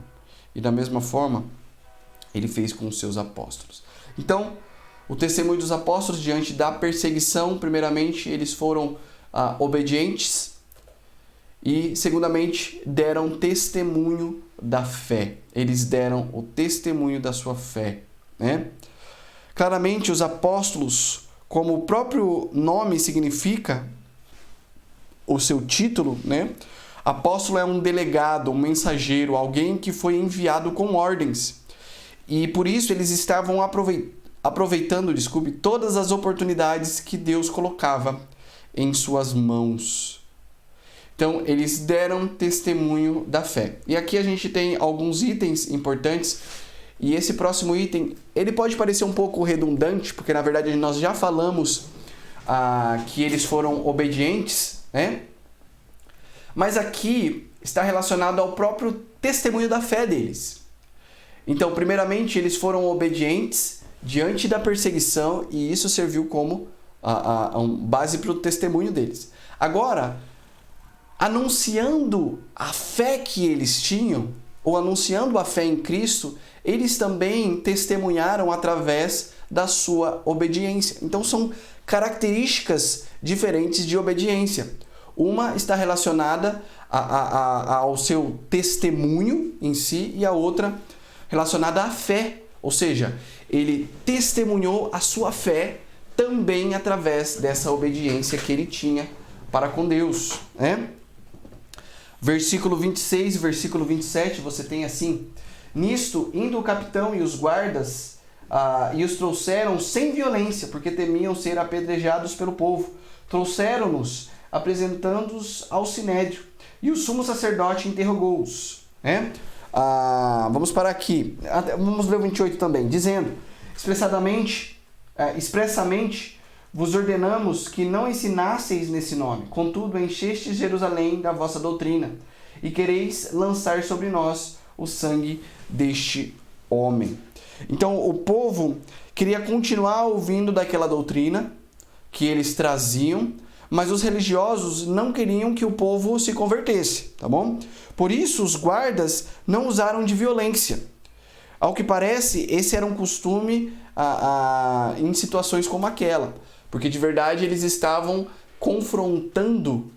E da mesma forma, Ele fez com os seus apóstolos. Então, o testemunho dos apóstolos diante da perseguição, primeiramente, eles foram obedientes e, segundamente, deram testemunho da fé. Eles deram o testemunho da sua fé, né? Claramente, os apóstolos, como o próprio nome significa, o seu título, né? Apóstolo é um delegado, um mensageiro, alguém que foi enviado com ordens. E por isso eles estavam aproveitando, todas as oportunidades que Deus colocava em suas mãos. Então, eles deram testemunho da fé. E aqui a gente tem alguns itens importantes. E esse próximo item, ele pode parecer um pouco redundante, porque na verdade nós já falamos que eles foram obedientes, né? Mas aqui está relacionado ao próprio testemunho da fé deles. Então, primeiramente, eles foram obedientes diante da perseguição e isso serviu como base para o testemunho deles. Agora, anunciando a fé que eles tinham, ou anunciando a fé em Cristo, eles também testemunharam através da sua obediência. Então, são características diferentes de obediência. Uma está relacionada ao seu testemunho em si e a outra relacionada à fé. Ou seja, ele testemunhou a sua fé também através dessa obediência que ele tinha para com Deus, né? Versículo 26 e versículo 27, você tem assim: nisto, indo o capitão e os guardas e os trouxeram sem violência, porque temiam ser apedrejados pelo povo. Trouxeram-nos, apresentando-os ao sinédrio. E o sumo sacerdote interrogou-os. Né? Vamos parar aqui. Vamos ler o 28 também. Dizendo, expressamente, vos ordenamos que não ensinasseis nesse nome. Contudo, enchestes Jerusalém da vossa doutrina, e quereis lançar sobre nós o sangue deste homem. Então, o povo queria continuar ouvindo daquela doutrina que eles traziam, mas os religiosos não queriam que o povo se convertesse, tá bom? Por isso, os guardas não usaram de violência. Ao que parece, esse era um costume em situações como aquela, porque de verdade eles estavam confrontando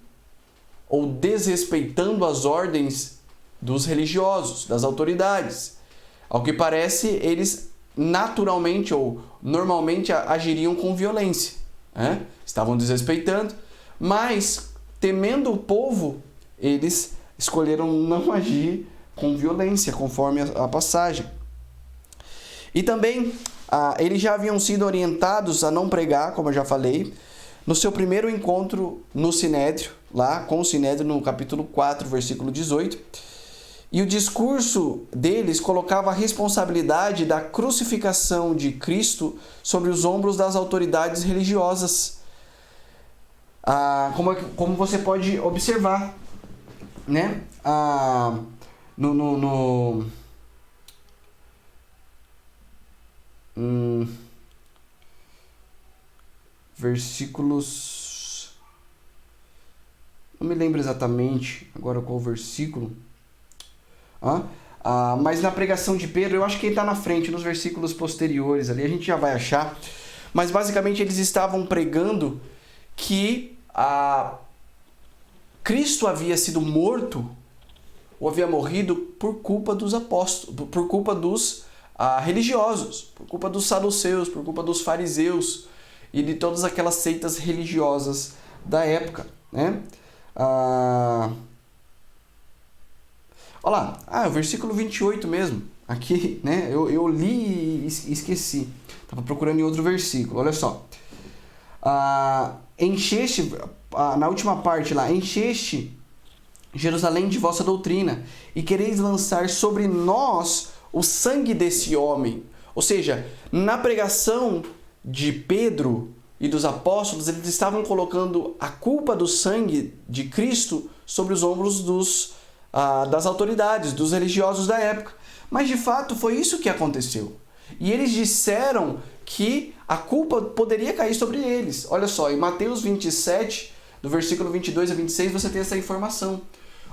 ou desrespeitando as ordens dos religiosos, das autoridades. Ao que parece, eles naturalmente ou normalmente agiriam com violência, né? Estavam desrespeitando, mas temendo o povo, eles escolheram não agir com violência, conforme a passagem. E também, eles já haviam sido orientados a não pregar, como eu já falei, no seu primeiro encontro no Sinédrio, lá com o Sinédrio no capítulo 4, versículo 18. E o discurso deles colocava a responsabilidade da crucificação de Cristo sobre os ombros das autoridades religiosas. Como você pode observar, né? Versículos... Não me lembro exatamente agora qual versículo. Mas na pregação de Pedro, eu acho que ele está na frente, nos versículos posteriores ali, a gente já vai achar. Mas basicamente eles estavam pregando que Cristo havia sido morto ou havia morrido por culpa dos apóstolos, por culpa dos religiosos, por culpa dos saduceus, por culpa dos fariseus e de todas aquelas seitas religiosas da época, né? Olha lá, o versículo 28 mesmo, aqui, né? Eu li e esqueci, estava procurando em outro versículo, olha só. Encheste, na última parte lá, encheste Jerusalém de vossa doutrina e quereis lançar sobre nós o sangue desse homem. Ou seja, na pregação de Pedro e dos apóstolos, eles estavam colocando a culpa do sangue de Cristo sobre os ombros das autoridades, dos religiosos da época. Mas de fato foi isso que aconteceu. E eles disseram que a culpa poderia cair sobre eles. Olha só, em Mateus 27, do versículo 22 a 26, você tem essa informação.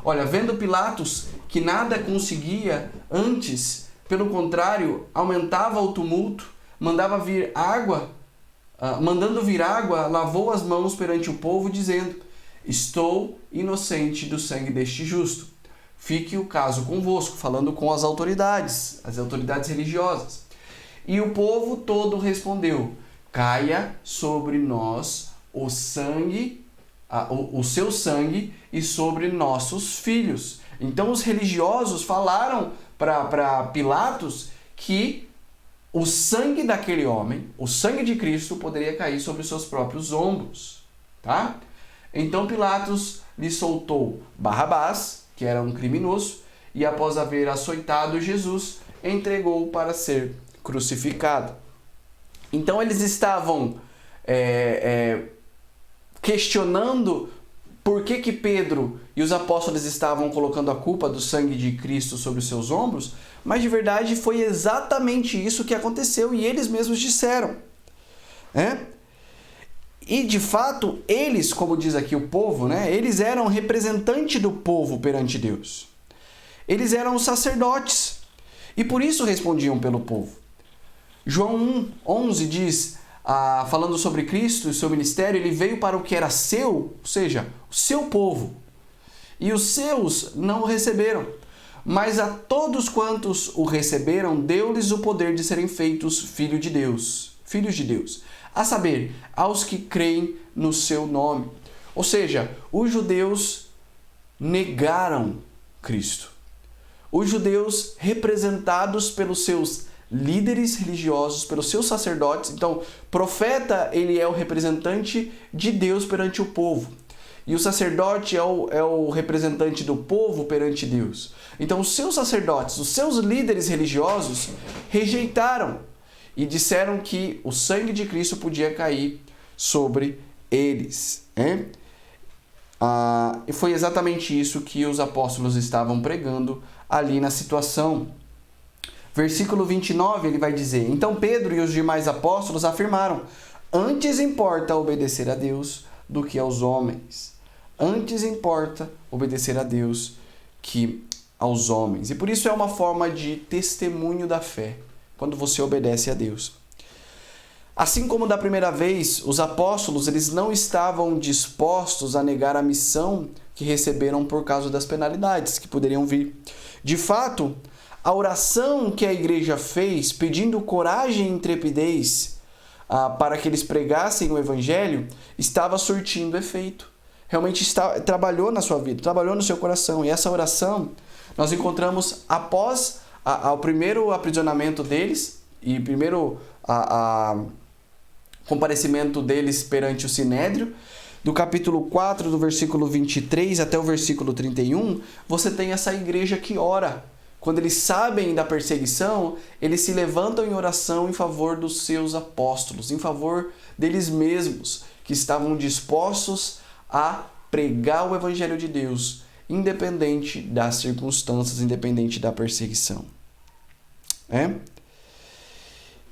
Olha, vendo Pilatos que nada conseguia antes, pelo contrário, aumentava o tumulto, mandando vir água, lavou as mãos perante o povo, dizendo: estou inocente do sangue deste justo. Fique o caso convosco, falando com as autoridades religiosas. E o povo todo respondeu: caia sobre nós o sangue, o seu sangue e sobre nossos filhos. Então os religiosos falaram para Pilatos que o sangue daquele homem, o sangue de Cristo, poderia cair sobre os seus próprios ombros, tá? Então Pilatos lhe soltou Barrabás, que era um criminoso, e após haver açoitado Jesus, entregou-o para ser crucificado. Então eles estavam questionando por que Pedro e os apóstolos estavam colocando a culpa do sangue de Cristo sobre os seus ombros, mas de verdade foi exatamente isso que aconteceu e eles mesmos disseram. E de fato, eles, como diz aqui o povo, né, eles eram representante do povo perante Deus. Eles eram os sacerdotes e por isso respondiam pelo povo. João 1:11 diz, falando sobre Cristo e seu ministério, ele veio para o que era seu, ou seja, o seu povo. E os seus não o receberam. Mas a todos quantos o receberam, deu-lhes o poder de serem feitos filhos de Deus. A saber, aos que creem no seu nome. Ou seja, os judeus negaram Cristo. Os judeus representados pelos seus líderes religiosos, pelos seus sacerdotes. Então, profeta, ele é o representante de Deus perante o povo. E o sacerdote é o representante do povo perante Deus. Então, os seus sacerdotes, os seus líderes religiosos, rejeitaram e disseram que o sangue de Cristo podia cair sobre eles. E foi exatamente isso que os apóstolos estavam pregando ali na situação. Versículo 29, ele vai dizer: então Pedro e os demais apóstolos afirmaram: antes importa obedecer a Deus do que aos homens. Antes importa obedecer a Deus que aos homens. E por isso é uma forma de testemunho da fé, quando você obedece a Deus. Assim como da primeira vez, os apóstolos eles não estavam dispostos a negar a missão que receberam por causa das penalidades que poderiam vir. De fato, a oração que a igreja fez, pedindo coragem e intrepidez para que eles pregassem o evangelho, estava surtindo efeito. Realmente trabalhou na sua vida, trabalhou no seu coração. E essa oração nós encontramos após o primeiro aprisionamento deles e primeiro comparecimento deles perante o Sinédrio. Do capítulo 4, do versículo 23 até o versículo 31, você tem essa igreja que ora. Quando eles sabem da perseguição, eles se levantam em oração em favor dos seus apóstolos, em favor deles mesmos, que estavam dispostos a pregar o evangelho de Deus, independente das circunstâncias, independente da perseguição.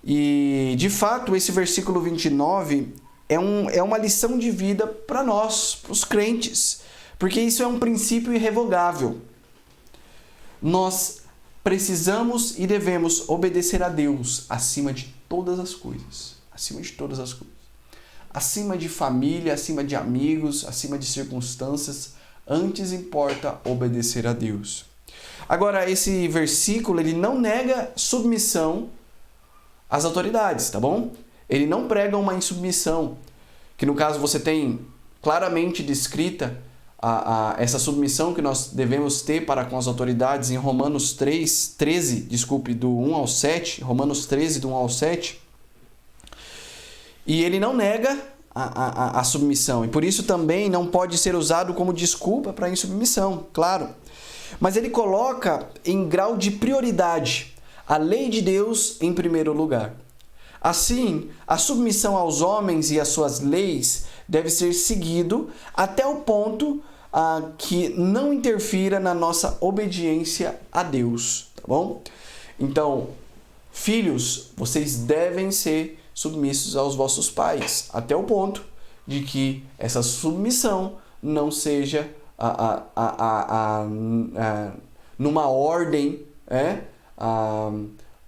E, de fato, esse versículo 29 é uma lição de vida para nós, para os crentes, porque isso é um princípio irrevogável. Nós precisamos e devemos obedecer a Deus acima de todas as coisas. Acima de todas as coisas. Acima de família, acima de amigos, acima de circunstâncias. Antes importa obedecer a Deus. Agora, esse versículo, ele não nega submissão às autoridades, tá bom? Ele não prega uma insubmissão, que no caso você tem claramente descrita essa submissão que nós devemos ter para com as autoridades em Romanos 13, do 1 ao 7, Romanos 13, do 1 ao 7. E ele não nega a submissão, e por isso também não pode ser usado como desculpa para a insubmissão, claro. Mas ele coloca em grau de prioridade a lei de Deus em primeiro lugar. Assim, a submissão aos homens e às suas leis deve ser seguido até o ponto que não interfira na nossa obediência a Deus, tá bom? Então, filhos, vocês devem ser submissos aos vossos pais, até o ponto de que essa submissão não seja numa ordem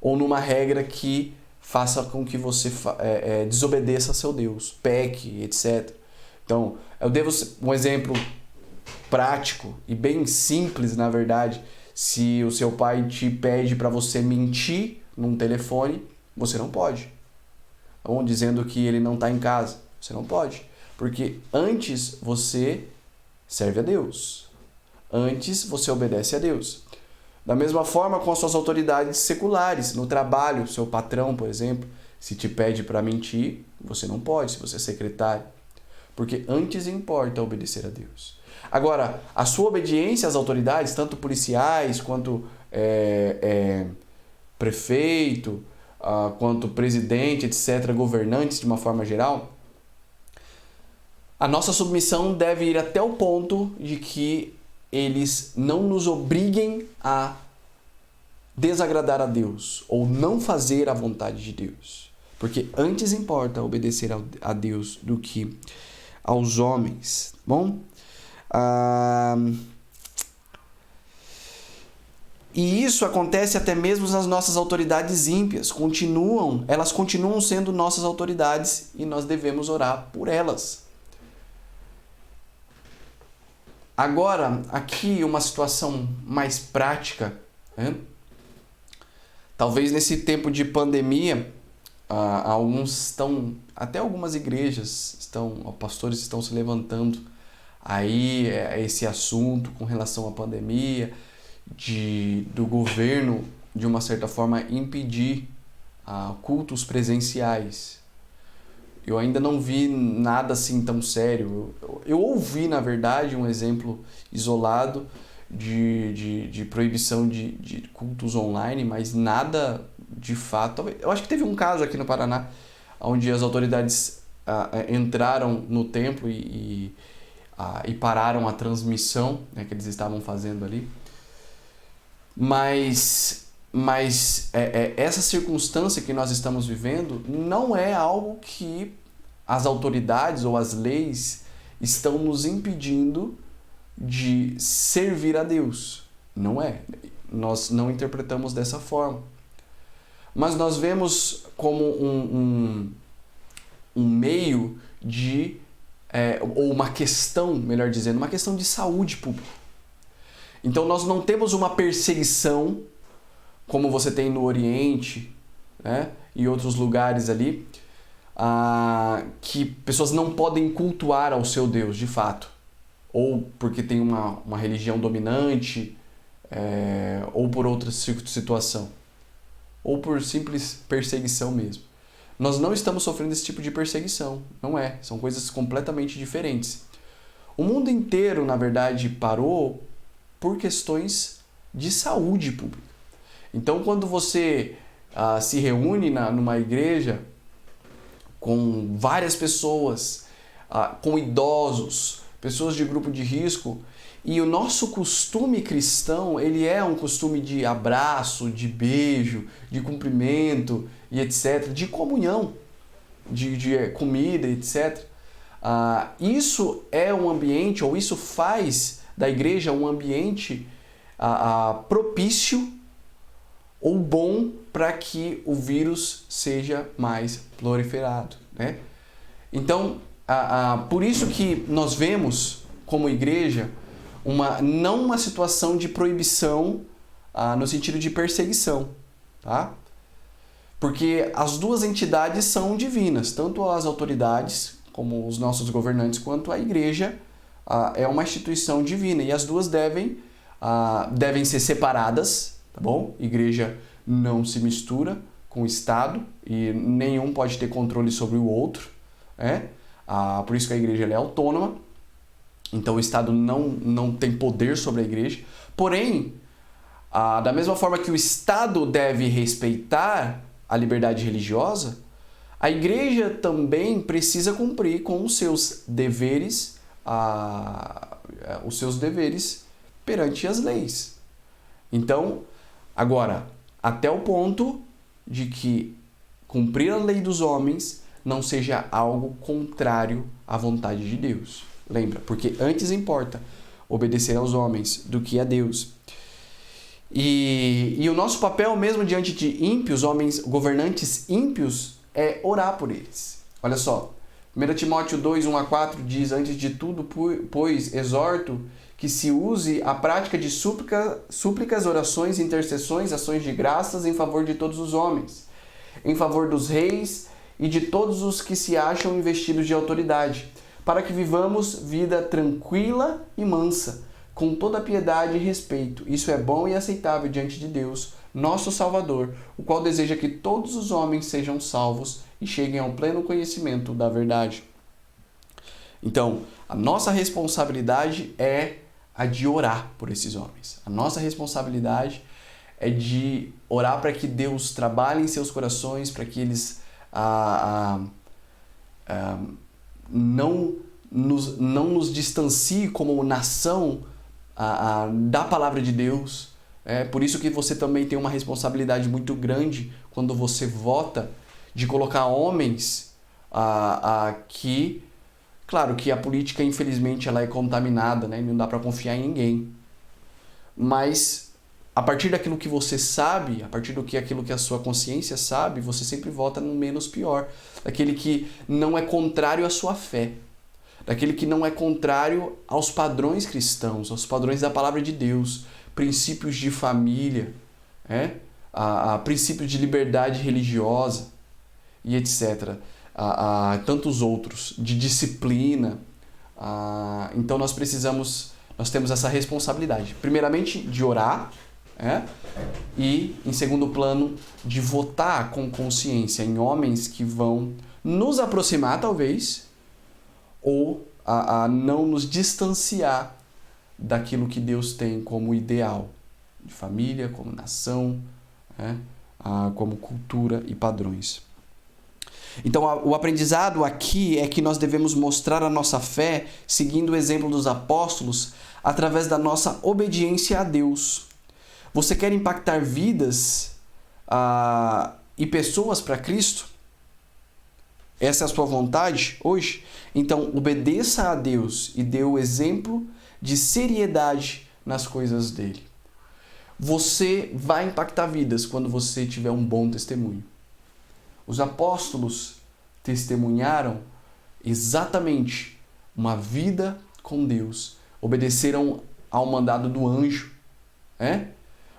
ou numa regra que faça com que você desobedeça a seu Deus, peque, etc. Então, eu devo um exemplo prático e bem simples, na verdade. Se o seu pai te pede para você mentir num telefone, você não pode. Ou dizendo que ele não está em casa, você não pode. Porque antes você serve a Deus. Antes você obedece a Deus. Da mesma forma com as suas autoridades seculares, no trabalho, seu patrão, por exemplo, se te pede para mentir, você não pode, se você é secretário. Porque antes importa obedecer a Deus. Agora, a sua obediência às autoridades, tanto policiais quanto prefeito, quanto presidente, etc., governantes de uma forma geral, a nossa submissão deve ir até o ponto de que eles não nos obriguem a desagradar a Deus ou não fazer a vontade de Deus. Porque antes importa obedecer a Deus do que aos homens. Bom? E isso acontece até mesmo nas nossas autoridades ímpias. Elas continuam sendo nossas autoridades e nós devemos orar por elas. Agora, aqui uma situação mais prática, né? Talvez nesse tempo de pandemia, até algumas igrejas, pastores estão se levantando aí esse assunto com relação à pandemia, do governo, de uma certa forma, impedir cultos presenciais. Eu ainda não vi nada assim tão sério. Eu ouvi, na verdade, um exemplo isolado de proibição de cultos online, mas nada de fato. Eu acho que teve um caso aqui no Paraná, onde as autoridades entraram no templo e pararam a transmissão, né, que eles estavam fazendo ali. Mas essa circunstância que nós estamos vivendo não é algo que as autoridades ou as leis estão nos impedindo de servir a Deus. Não é. Nós não interpretamos dessa forma. Mas nós vemos como um meio de... ou uma questão, melhor dizendo, uma questão de saúde pública. Então nós não temos uma perseguição como você tem no Oriente, né, e outros lugares ali, que pessoas não podem cultuar ao seu Deus, de fato. Ou porque tem uma religião dominante, ou por outra situação. Ou por simples perseguição mesmo. Nós não estamos sofrendo esse tipo de perseguição, não é. São coisas completamente diferentes. O mundo inteiro, na verdade, parou por questões de saúde pública. Então, quando você se reúne numa igreja com várias pessoas, com idosos, pessoas de grupo de risco, e o nosso costume cristão, ele é um costume de abraço, de beijo, de cumprimento e etc., de comunhão, de comida, etc. Isso é um ambiente, ou isso faz da igreja um ambiente propício ou bom para que o vírus seja mais proliferado, né? Então, por isso que nós vemos como igreja não uma situação de proibição no sentido de perseguição, tá? Porque as duas entidades são divinas, tanto as autoridades, como os nossos governantes, quanto a igreja é uma instituição divina, e as duas devem ser separadas, tá bom? Igreja não se mistura com o Estado e nenhum pode ter controle sobre o outro, né? Por isso que a igreja é autônoma, então o Estado não tem poder sobre a igreja. Porém, da mesma forma que o Estado deve respeitar a liberdade religiosa, a igreja também precisa cumprir com os seus deveres, perante as leis. Então, agora, até o ponto de que cumprir a lei dos homens não seja algo contrário à vontade de Deus. Lembra? Porque antes importa obedecer aos homens do que a Deus. E o nosso papel mesmo diante de ímpios, homens, governantes ímpios, é orar por eles. Olha só, 1 Timóteo 2, 1-4 diz: antes de tudo, pois, exorto que se use a prática de súplicas, orações, intercessões, ações de graças em favor de todos os homens, em favor dos reis e de todos os que se acham investidos de autoridade, para que vivamos vida tranquila e mansa, com toda piedade e respeito. Isso é bom e aceitável diante de Deus, nosso Salvador, o qual deseja que todos os homens sejam salvos e cheguem ao pleno conhecimento da verdade. Então, a nossa responsabilidade é a de orar por esses homens. A nossa responsabilidade é de orar para que Deus trabalhe em seus corações, para que eles não nos distancie como nação da palavra de Deus. É por isso que você também tem uma responsabilidade muito grande quando você vota de colocar homens que, claro que a política infelizmente ela é contaminada, né? Não dá para confiar em ninguém, mas a partir daquilo que você sabe, a partir aquilo que a sua consciência sabe, você sempre vota no menos pior, daquele que não é contrário à sua fé, daquele que não é contrário aos padrões cristãos, aos padrões da palavra de Deus, princípios de família, princípios de liberdade religiosa e etc. Tantos outros, de disciplina. Então nós temos essa responsabilidade, primeiramente de orar, e em segundo plano de votar com consciência em homens que vão nos aproximar talvez, ou a não nos distanciar daquilo que Deus tem como ideal de família, como nação, como cultura e padrões. Então, o aprendizado aqui é que nós devemos mostrar a nossa fé seguindo o exemplo dos apóstolos através da nossa obediência a Deus. Você quer impactar vidas e pessoas para Cristo? Essa é a sua vontade hoje? Então, obedeça a Deus e dê o exemplo de seriedade nas coisas dele. Você vai impactar vidas quando você tiver um bom testemunho. Os apóstolos testemunharam exatamente uma vida com Deus. Obedeceram ao mandado do anjo,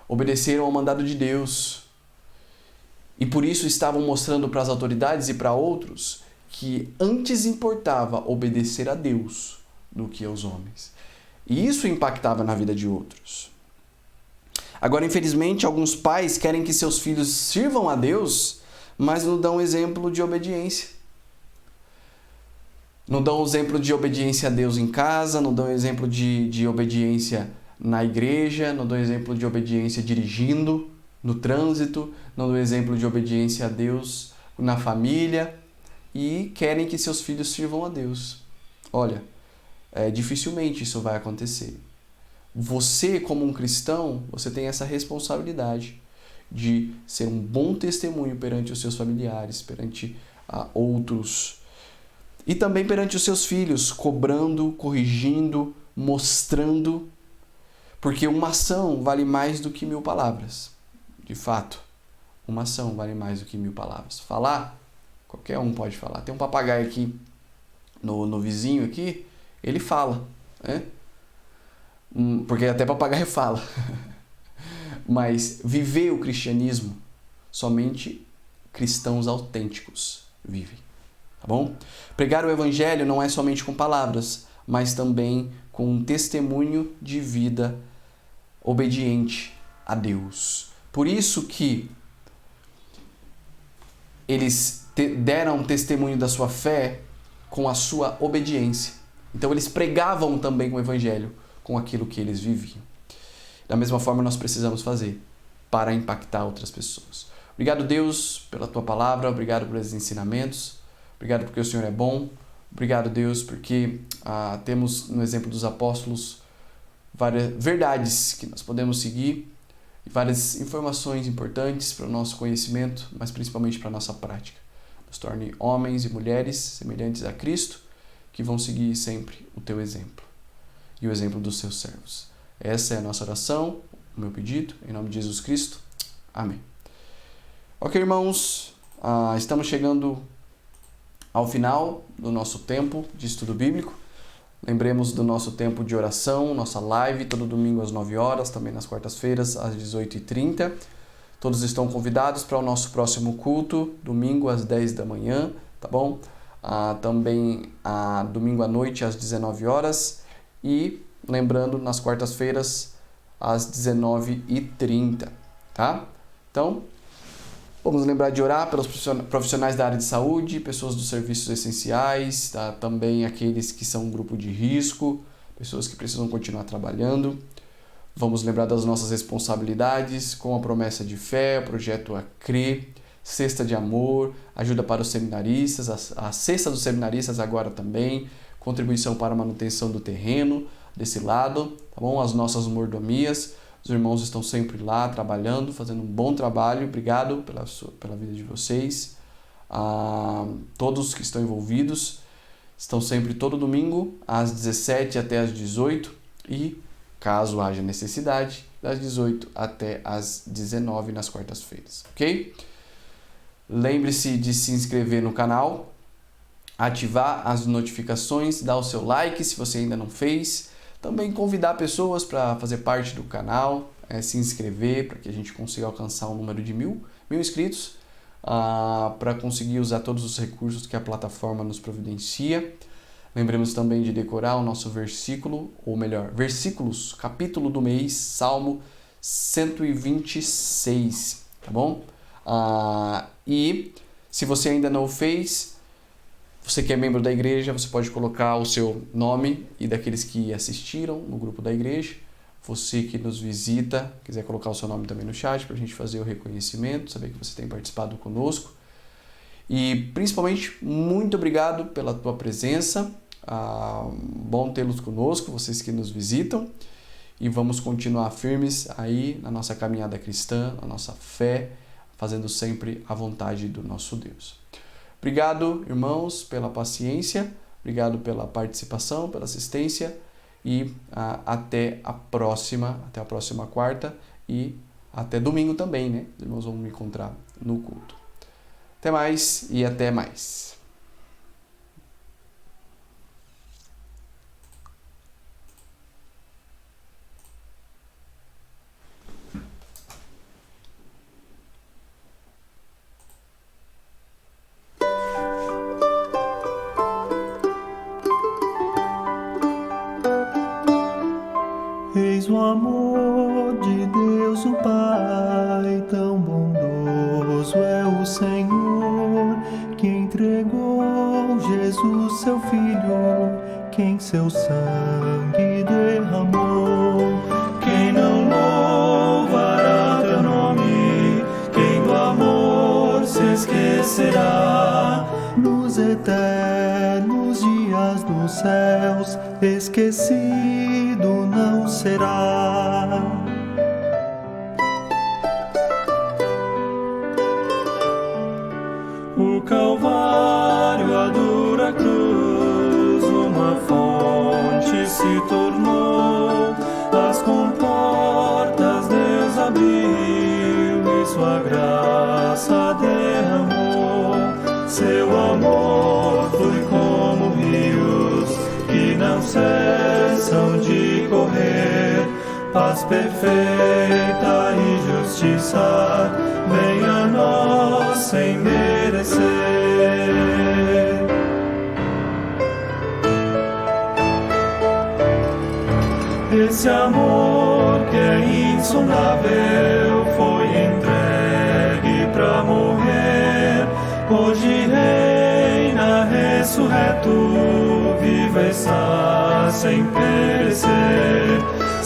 obedeceram ao mandado de Deus. E por isso estavam mostrando para as autoridades e para outros que antes importava obedecer a Deus do que aos homens. E isso impactava na vida de outros. Agora, infelizmente, alguns pais querem que seus filhos sirvam a Deus, mas não dão exemplo de obediência. Não dão exemplo de obediência a Deus em casa, não dão exemplo de obediência na igreja, não dão exemplo de obediência dirigindo, no trânsito, não dão exemplo de obediência a Deus na família e querem que seus filhos sirvam a Deus. Olha, dificilmente isso vai acontecer. Você, como um cristão, você tem essa responsabilidade de ser um bom testemunho perante os seus familiares, perante outros e também perante os seus filhos, cobrando, corrigindo, mostrando, porque uma ação vale mais do que 1000 palavras. De fato, uma ação vale mais do que 1000 palavras. Falar, qualquer um pode falar. Tem um papagaio aqui no vizinho aqui, ele fala, porque até papagaio fala. Mas viver o cristianismo, somente cristãos autênticos vivem, tá bom? Pregar o evangelho não é somente com palavras, mas também com um testemunho de vida obediente a Deus. Por isso que eles deram testemunho da sua fé com a sua obediência. Então eles pregavam também o evangelho com aquilo que eles viviam. Da mesma forma nós precisamos fazer para impactar outras pessoas. Obrigado, Deus, pela tua palavra, obrigado pelos ensinamentos, obrigado porque o Senhor é bom, obrigado, Deus, porque temos no exemplo dos apóstolos várias verdades que nós podemos seguir e várias informações importantes para o nosso conhecimento, mas principalmente para a nossa prática. Nos torne homens e mulheres semelhantes a Cristo, que vão seguir sempre o teu exemplo e o exemplo dos seus servos. Essa é a nossa oração, o meu pedido, em nome de Jesus Cristo. Amém. Ok, irmãos, estamos chegando ao final do nosso tempo de estudo bíblico. Lembremos do nosso tempo de oração, nossa live, todo domingo às 9 horas, também nas quartas-feiras às 18h30. Todos estão convidados para o nosso próximo culto, domingo às 10 da manhã, tá bom? Também domingo à noite às 19 horas e, lembrando, nas quartas-feiras às 19h30, tá? Então, vamos lembrar de orar pelos profissionais da área de saúde, pessoas dos serviços essenciais, tá? Também aqueles que são um grupo de risco, pessoas que precisam continuar trabalhando. Vamos lembrar das nossas responsabilidades com a promessa de fé, o projeto Acre, cesta de amor, ajuda para os seminaristas, a cesta dos seminaristas agora também, contribuição para a manutenção do terreno desse lado, tá bom? As nossas mordomias. Os irmãos estão sempre lá trabalhando, fazendo um bom trabalho. Obrigado pela vida de vocês. Todos que estão envolvidos estão sempre todo domingo, às 17 até às 18 e, caso haja necessidade, das 18 até às 19 nas quartas-feiras, ok? Lembre-se de se inscrever no canal, ativar as notificações, dar o seu like se você ainda não fez. Também convidar pessoas para fazer parte do canal, se inscrever para que a gente consiga alcançar um número de mil inscritos, para conseguir usar todos os recursos que a plataforma nos providencia. Lembremos também de decorar o nosso versículo, ou melhor, versículos, capítulo do mês, Salmo 126, tá bom? E se você ainda não o fez, você que é membro da igreja, você pode colocar o seu nome e daqueles que assistiram no grupo da igreja. Você que nos visita, quiser colocar o seu nome também no chat para a gente fazer o reconhecimento, saber que você tem participado conosco. E principalmente, muito obrigado pela tua presença. Bom tê-los conosco, vocês que nos visitam. E vamos continuar firmes aí na nossa caminhada cristã, na nossa fé, fazendo sempre a vontade do nosso Deus. Obrigado, irmãos, pela paciência, obrigado pela participação, pela assistência e até a próxima quarta e até domingo também, né? Os irmãos vão me encontrar no culto. Até mais e até mais. Eis o amor de Deus o Pai, tão bondoso é o Senhor, que entregou Jesus seu Filho, que em seu sangue derramou. Quem não louvará teu nome, quem do amor se esquecerá, nos eternos dias dos céus, esquecido não será. O Calvário, a dura cruz, uma fonte se tornou, as comportas Deus abriu e sua graça derramou. Seu amor flui como rios que não cessam de correr paz perfeita e justiça, vem a nós sem merecer. Esse amor que é insondável foi entregue pra morrer, hoje reina ressurreto, viva está sem perecer.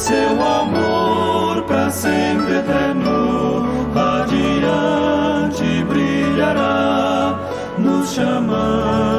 Seu amor pra sempre eterno, radiante brilhará, nos chamando